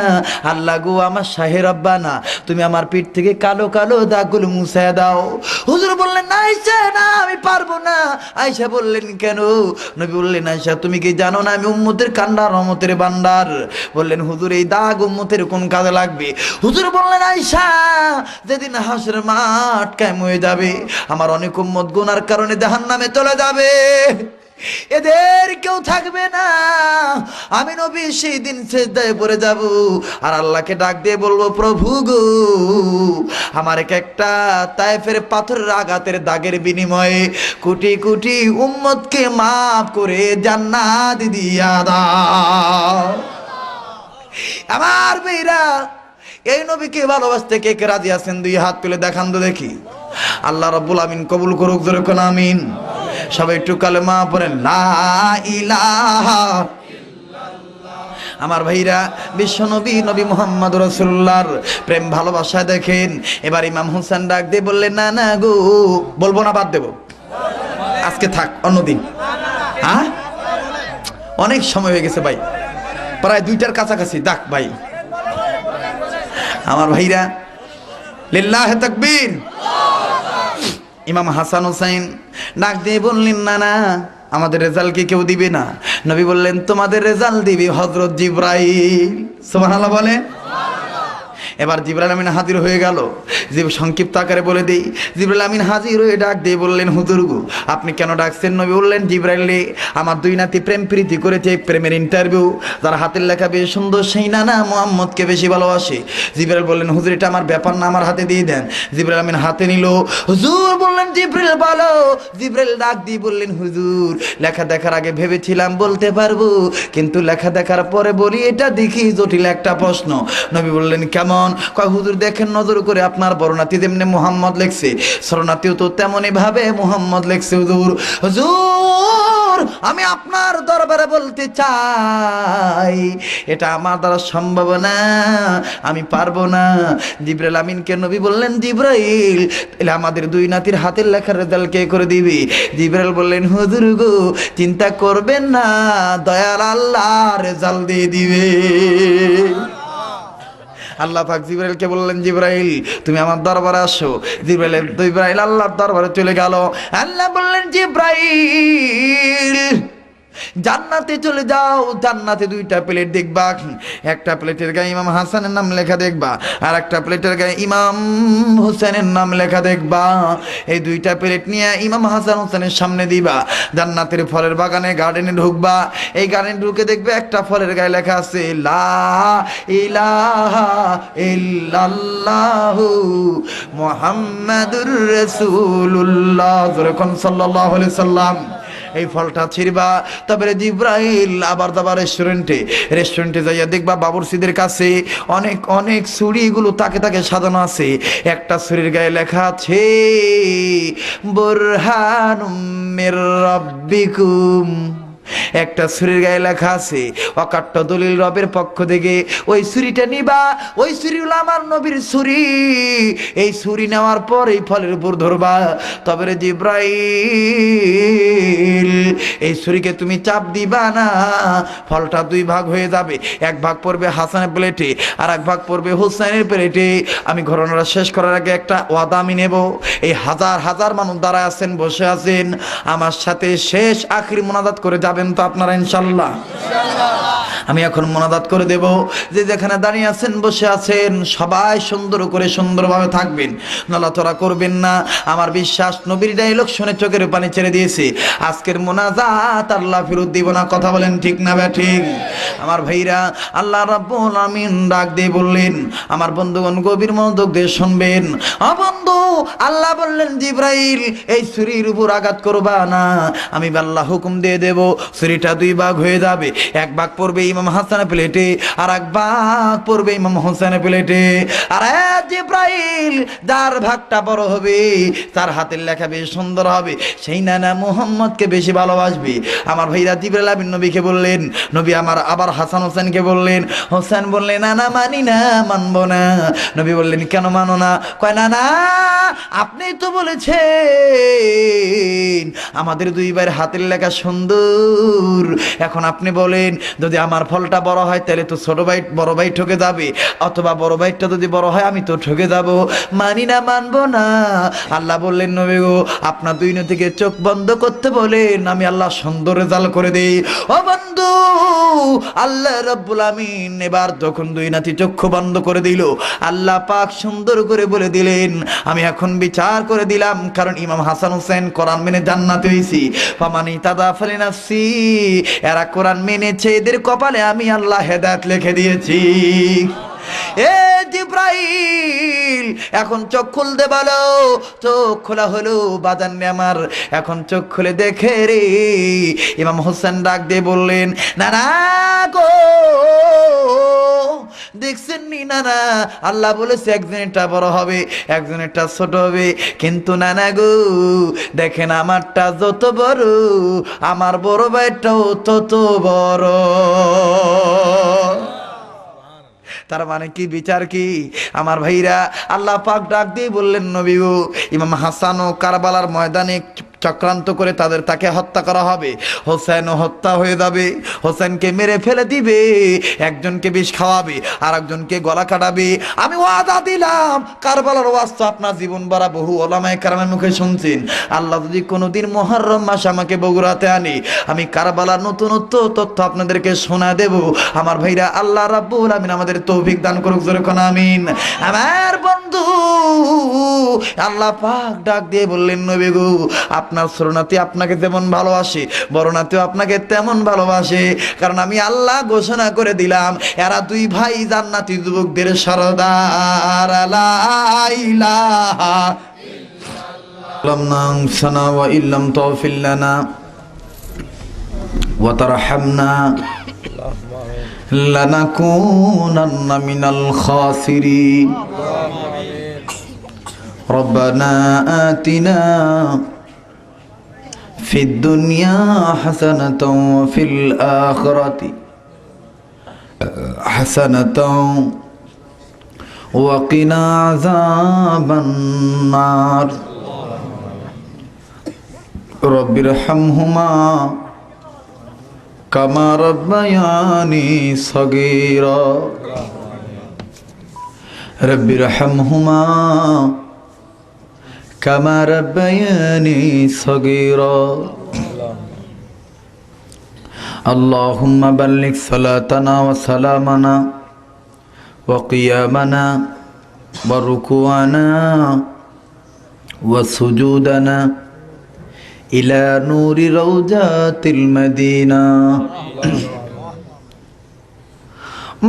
আল্লাহ গো আমার শাহে রব্বানা, তুমি আমার পিঠ থেকে কালো কালো দাগগুলো মুছায় দাও। হুজুর বললেন না আয়েশা, না আমি পারবো না। আয়েশা বললেন কেন? নবী বললেন আয়েশা তুমি কি জানো না আমি উম্মতের কান্ডার রহমতের ভান্ডার। বললেন হুজুর এই দাগ উম্মতের কোন কাজে লাগবে? হুজুর বললেন আয়েশা যেদিন হাসরের মাঠ কায়েম হয়ে যাবে আমার অনেক উম্মত গুনার কারণে জাহান্নামে চলে যাবে, এদের কেউ থাকবে না, আমি নবী সেই দিন সিজদায় পড়ে যাব আর আল্লাহকে ডাক দিয়ে বলবো প্রভু গো আমার একটা তায়েফের পাথরের আঘাতের দাগের বিনিময়ে কোটি কোটি উম্মতকে মাফ করে জান্নাত দিয়া দাও। আমার মেয়েরা এই নবীকে ভালোবাসতে কে কে রাজি আছেন? দুই হাত তুলে দেখান তো দেখি। আল্লাহ রাব্বুল আমিন কবুল করুক, জোরে কোন আমিন। সবাই একটু কালেমা পড়েন লা ইলাহা ইল্লাল্লাহ। আমার ভাইরা বিশ্বনবী নবী মুহাম্মদ রাসূলুল্লাহর প্রেম ভালোবাসা দেখেন। এবার ইমাম হোসেন ডাক দিয়ে বললেন না না গো, বলবো না, বাদ দেব, আজকে থাক, অন্যদিন। হ্যাঁ অনেক সময় হয়ে গেছে ভাই, প্রায় 2টার কাছাকাছি। ডাক ভাই আমার ভাইরা লিল্লাহে তাকবীর। ইমাম হাসান হোসেন ডাক দিয়ে বললেন না না আমাদের রেজাল্ট কি কেউ দিবে না? নবী বললেন তোমাদের রেজাল্ট দিবে হযরত জিবরাইল। সুবহানাল্লাহ বলে। এবার জিবরাইল আমিন হাজির হয়ে গেল। যে সংক্ষিপ্ত আকারে বলে দেই, জিবরাইল আমিন হাজির হয়ে ডাক দিয়ে বললেন হুজুর গো আপনি কেন ডাকছেন? নবী বললেন জিবরাইল রে আমার দুই নাতি প্রেম প্রীতি করেছে, প্রেমের ইন্টারভিউ, যার হাতের লেখা বেশ সুন্দর সেই নানা মুহাম্মদকে বেশি ভালোবাসে। জিবরাইল বললেন হুজুর এটা আমার ব্যাপার না, আমার হাতে দিয়ে দেন। জিবরাইল আমিন হাতে নিল। হুজুর বললেন জিবরাইল বলো। জিবরাইল ডাক দিয়ে বললেন হুজুর লেখা দেখার আগে ভেবেছিলাম বলতে পারবো, কিন্তু লেখা দেখার পরে বলি এটা দেখি জটিল একটা প্রশ্ন। নবী বললেন কেমন? কয় হুজুর দেখেন নজর করে আপনার বড় নাতি যেমনি মুহাম্মদ লেখছে, ছোট নাতিও তো তেমনই ভাবে মুহাম্মদ লেখছে। হুজুর হুজুর আমি আপনার দরবারে বলতে চাই এটা আমার দ্বারা সম্ভব না, আমি পারবো না। জিবরাইল আমিনকে নবী বললেন জিবরাইল তাহলে আমাদের দুই নাতির হাতের লেখার রেজাল্ট কে করে দিবি? জিবরাইল বললেন হুজুর গো চিন্তা করবেন না, দয়াল আল্লাহ রেজাল্ট দিয়ে দিবে। আল্লাহ পাক জিবরাইলকে বললেন জিবরাইল তুমি আমার দরবারে আসো। জিবরাইল আল্লাহর দরবারে চলে গেল। আল্লাহ বললেন জিবরাইল জান্নাতে চলে যাও, জান্নাতে 2টা প্লেট দেখবা, একটা প্লেটের গায়ে ইমাম হাসানের নাম লেখা দেখবা, আর একটা প্লেটের গায়ে ইমাম হোসেনের নাম লেখা দেখবা। এই 2টা প্লেট নিয়ে ইমাম হাসান হোসেনের সামনে দিবা। জান্নাতের ফলের বাগানে গার্ডেনে ঢুকবা। এই গার্ডেনে ঢুকে দেখবে একটা ফলের গায়ে লেখা আছে লা ইলাহা ইল্লাল্লাহু মুহাম্মাদুর রাসূলুল্লাহ সাল্লাল্লাহু আলাইহি সাল্লাম। এই ফলটা ছিড়বা। তারপরে জিবরাইল আবার দাবার রেস্টুরেন্টে যাইয়া দেখবা বাবুরসিদের কাছে অনেক অনেক ছুরিগুলো তাকে তাকে সাজানো আছে। একটা ছুরির গায়ে লেখা আছে বুরহানুম মির রাব্বিকুম একটা ছুরির গায়ে লেখা আছে অকাট্য দলিল রবের পক্ষ থেকে। ওই ছুরিটা নিবা, ওই ছুরি হলো আমার নবীর ছুরি। এই ছুরি নেওয়ার পর এই ফলের উপর ধরবা। তবে রে জিব্রাইল, এই ছুরিকে তুমি চাপ দিবা না, ফলটা দুই ভাগ হয়ে যাবে। এক ভাগ পড়বে হাসানের প্লেটে, আর এক ভাগ পড়বে হুসাইনের প্লেটে। আমি ঘটনাটা শেষ করার আগে একটা ওয়াদা আমি নেব। এই হাজার হাজার মানুষ দাঁড়ায় আছেন, বসে আছেন, আমার সাথে শেষ আখির মোনাজাত করে যাবেন তো আপনারা ইনশাল্লাহ? আমি এখন মোনাজাত করে দেব। যে যেখানে দাঁড়িয়ে আছেন, বসে আছেন, সবাই সুন্দর করে সুন্দরভাবে থাকবেন, নড়াচড়া করবেন না। আমার বিশ্বাস নবীর ডায়লগ শুনে চোখের পানি ছেড়ে দিয়েছে। আজকের মোনাজাত আল্লাহ ফেরত দিব না। কথা বলেন ঠিক না ঠিক? আমার ভাইরা, আল্লাহ রাব্বুল আমিন ডাক দিয়ে বললেন, আমার বন্ধুগণ গভীর মনোযোগ দিয়ে শুনবেন। বন্ধু, আল্লাহ বললেন জিব্রাইল, এই ছুরির উপর আঘাত করবা না। আমি আল্লাহ হুকুম দিয়ে দেব, ছুরিটা দুই ভাগ হয়ে যাবে। এক ভাগ পড়বে ইমাম হাসানের প্লেটে, আর এক ভাগ পড়বে ইমাম হোসেনের প্লেটে। আর জিব্রাইল, যার ভাগটা বড় হবে, তার হাতের লেখা বেশ সুন্দর হবে, সেই নানা মুহাম্মদকে বেশি ভালোবাসবে। আমার ভাইরা জিবরাইল আমিন নবীকে বললেন, নবী আমার আবার হাসান হোসেনকে বললেন। হোসেন বললেন, না না, মানি না, মানবো না। নবী বললেন, কেন মানো না? কয়, না না, আপনি তো বলেছেন আমাদের দুই ভাইয়ের হাতের লেখা সুন্দর। এখন আপনি বলেন, যদি আমার ফলটা বড় হয় তাহলে তো ছোট ভাই বড় ভাই ঠকে যাবে, অথবা বড় ভাইটা যদি বড় হয় আমি তো ঠকে যাব। মানি না, মানবো না। আল্লাহ বললেন, নবী গো, আপনার দুই না থেকে চোখ বন্ধ করতে বলেন, আমি আল্লাহ সুন্দর রেজাল্ট করে দেই। ও বন্ধু, আল্লাহ রাব্বুল আমিন এবার যখন দুই নাতি চক্ষু বন্ধ করে দিল, আল্লাহ পাক সুন্দর করে বলে দিলেন, আমি এখন বিচার করে দিলাম, কারণ ইমাম হাসান হোসেন কোরআন মেনে জান্নাতে হইছি। ফামানি তাদা ফালিনাফসি, এরা কোরআন মেনেছে, এদের কপালে আমি আল্লাহ হেদায়েত লিখে দিয়েছি। এ জিব্রাইল, এখন চোখ খুলতে বলো। চোখ খোলা হলো বাজান নে আমার। এখন চোখ খুলে দেখে রে, ইমাম হোসেন ডাক দিয়ে বললেন, না না গো, দেখছেন নি নানা, আল্লাহ বলেছে একজনেরটা বড় হবে, একজনেরটা ছোট হবে, কিন্তু নানা গো, দেখেন আমারটা যত বড়, আমার বড় ভাইটাও তত বড়। তার মানে কি, বিচার কি? আমার ভাইরা, আল্লাহ পাক ডাক দিয়ে বললেন, নবী গো, ইমাম হাসান ও কারবালার ময়দানে চক্রান্ত করে তাকে হত্যা করা হবে। হোসেনও হত্যা হয়ে যাবে, হোসেনকে মেরে ফেলে দিবে, একজনকে বিষ খাওয়াবে, আর একজনকে গলা কাটাবে। আমি ওয়াদা দিলাম, কারবালার ওয়াজ তো আপনার জীবন ভরা বহু ওলামায়ে কেরামের মুখে শুনছেন। আল্লাহ যদি কোনোদিন মুহররম মাস আমাকে বগুড়াতে আনে, আমি কারবালার নতুনত্ব তথ্য আপনাদেরকে শোনা দেব। আমার ভাইরা, আল্লাহ রাব্বুল আমিন আমাদের তৌফিক দান করুক, জোরে কোন আমিন। আমার বন্ধু, আল্লাহ পাক ডাক দিয়ে বললেন, নবী গো, আপনার ছোট নাতি আপনাকে যেমন ভালোবাসে, বড় নাতিও আপনাকে তেমন ভালোবাসে, কারণ আমি আল্লাহ ঘোষণা করে দিলাম, এরা দুই ভাই জান্নাতি যুবকদের সরদার। লা ইলাহা ইল্লাল্লাহ সানা ওয়া ইল্লাম তাগফির লানা ওয়া তারহামনা লানাকুনান্না মিনাল খাসিরিন। রব্বানা আতিনা في الدنيا حسنة وفي الآخرة حسنة وقنا عذاب النار رب ارحمهما كما ربياني صغيرا رب ارحمهما كما ربياني صغيرا اللهم بلغ صلاتنا وسلامنا وقيامنا وركوعنا وسجودنا إلى نور روضات المدينة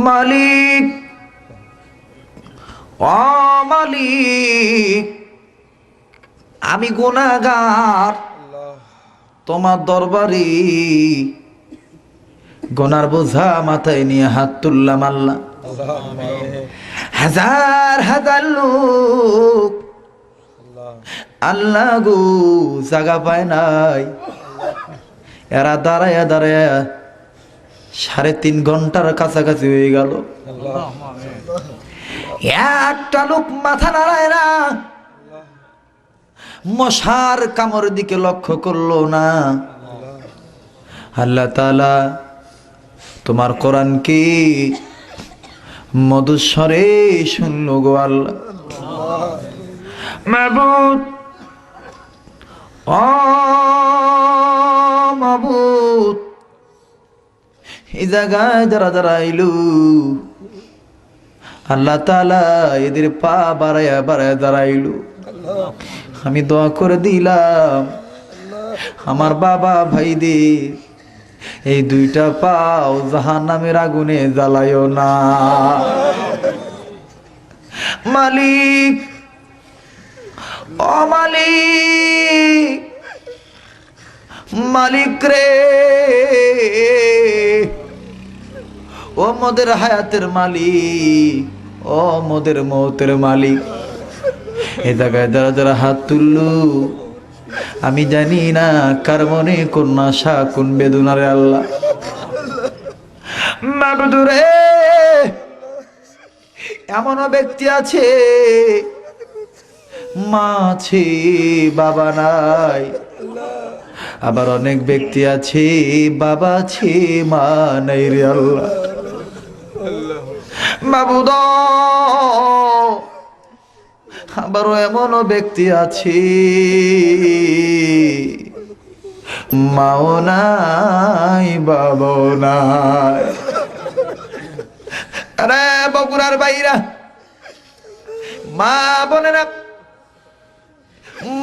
مالك مالك আমি গুনাহগার, তোমার দরবারে গুনার বোঝা মাথায় নিয়ে হাত তুললাম আল্লাহ। হাজার হাজার লোক আল্লাহ গো জায়গা পায় নাই, এরা দাঁড়ায়া দাঁড়ায়া 3.5 ঘন্টার কাছাকাছি হয়ে গেল। একটা লোক মাথা নাড়ায় না, মশার কামড় দিকে লক্ষ্য করলো না। আল্লাহ তাআলা তোমার কোরআন কি মধুস্বরে শুনলো গো আল্লাহ। মাবুদ, ও মাবুদ, এই জায়গায় যারা যারা আইলু, আল্লাহ তাআলা এদের পা বাড়ায়া বাড়ায়া দাঁড়াইলু। আমি দোয়া করে দিলাম আমার বাবা ভাইদের এই 2টা পাও জাহান্নামের আগুনে জ্বালায়ও না। মালিক, ও মালিক, মালিক রে, ও মোদের হায়াতের মালিক, ও মোদের মৌতের মালিক, এই জায়গায় যারা যারা হাত তুললু, আমি জানি না কার মনে কোন আশা কোন বেদনা রে আল্লাহ। মাবুদ রে, এমনও ব্যক্তি আছে মা আছে বাবা নাই, আবার অনেক ব্যক্তি আছে বাবা আছে মা নাই রে আল্লাহ। মাবুদ, আবারও এমনও ব্যক্তি আছে মাও নাই বাবাও নাই। আরে বগুড়ার বাইরা মা বোনেরা,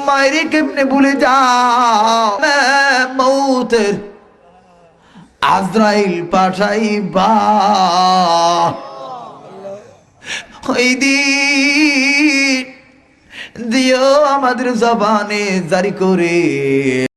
মায়েরে কেমনে ভুলে যাও, মৌতের আজরাইল পাঠাইবা, ওই দিন দিও আমাদের জবানে জারি করে।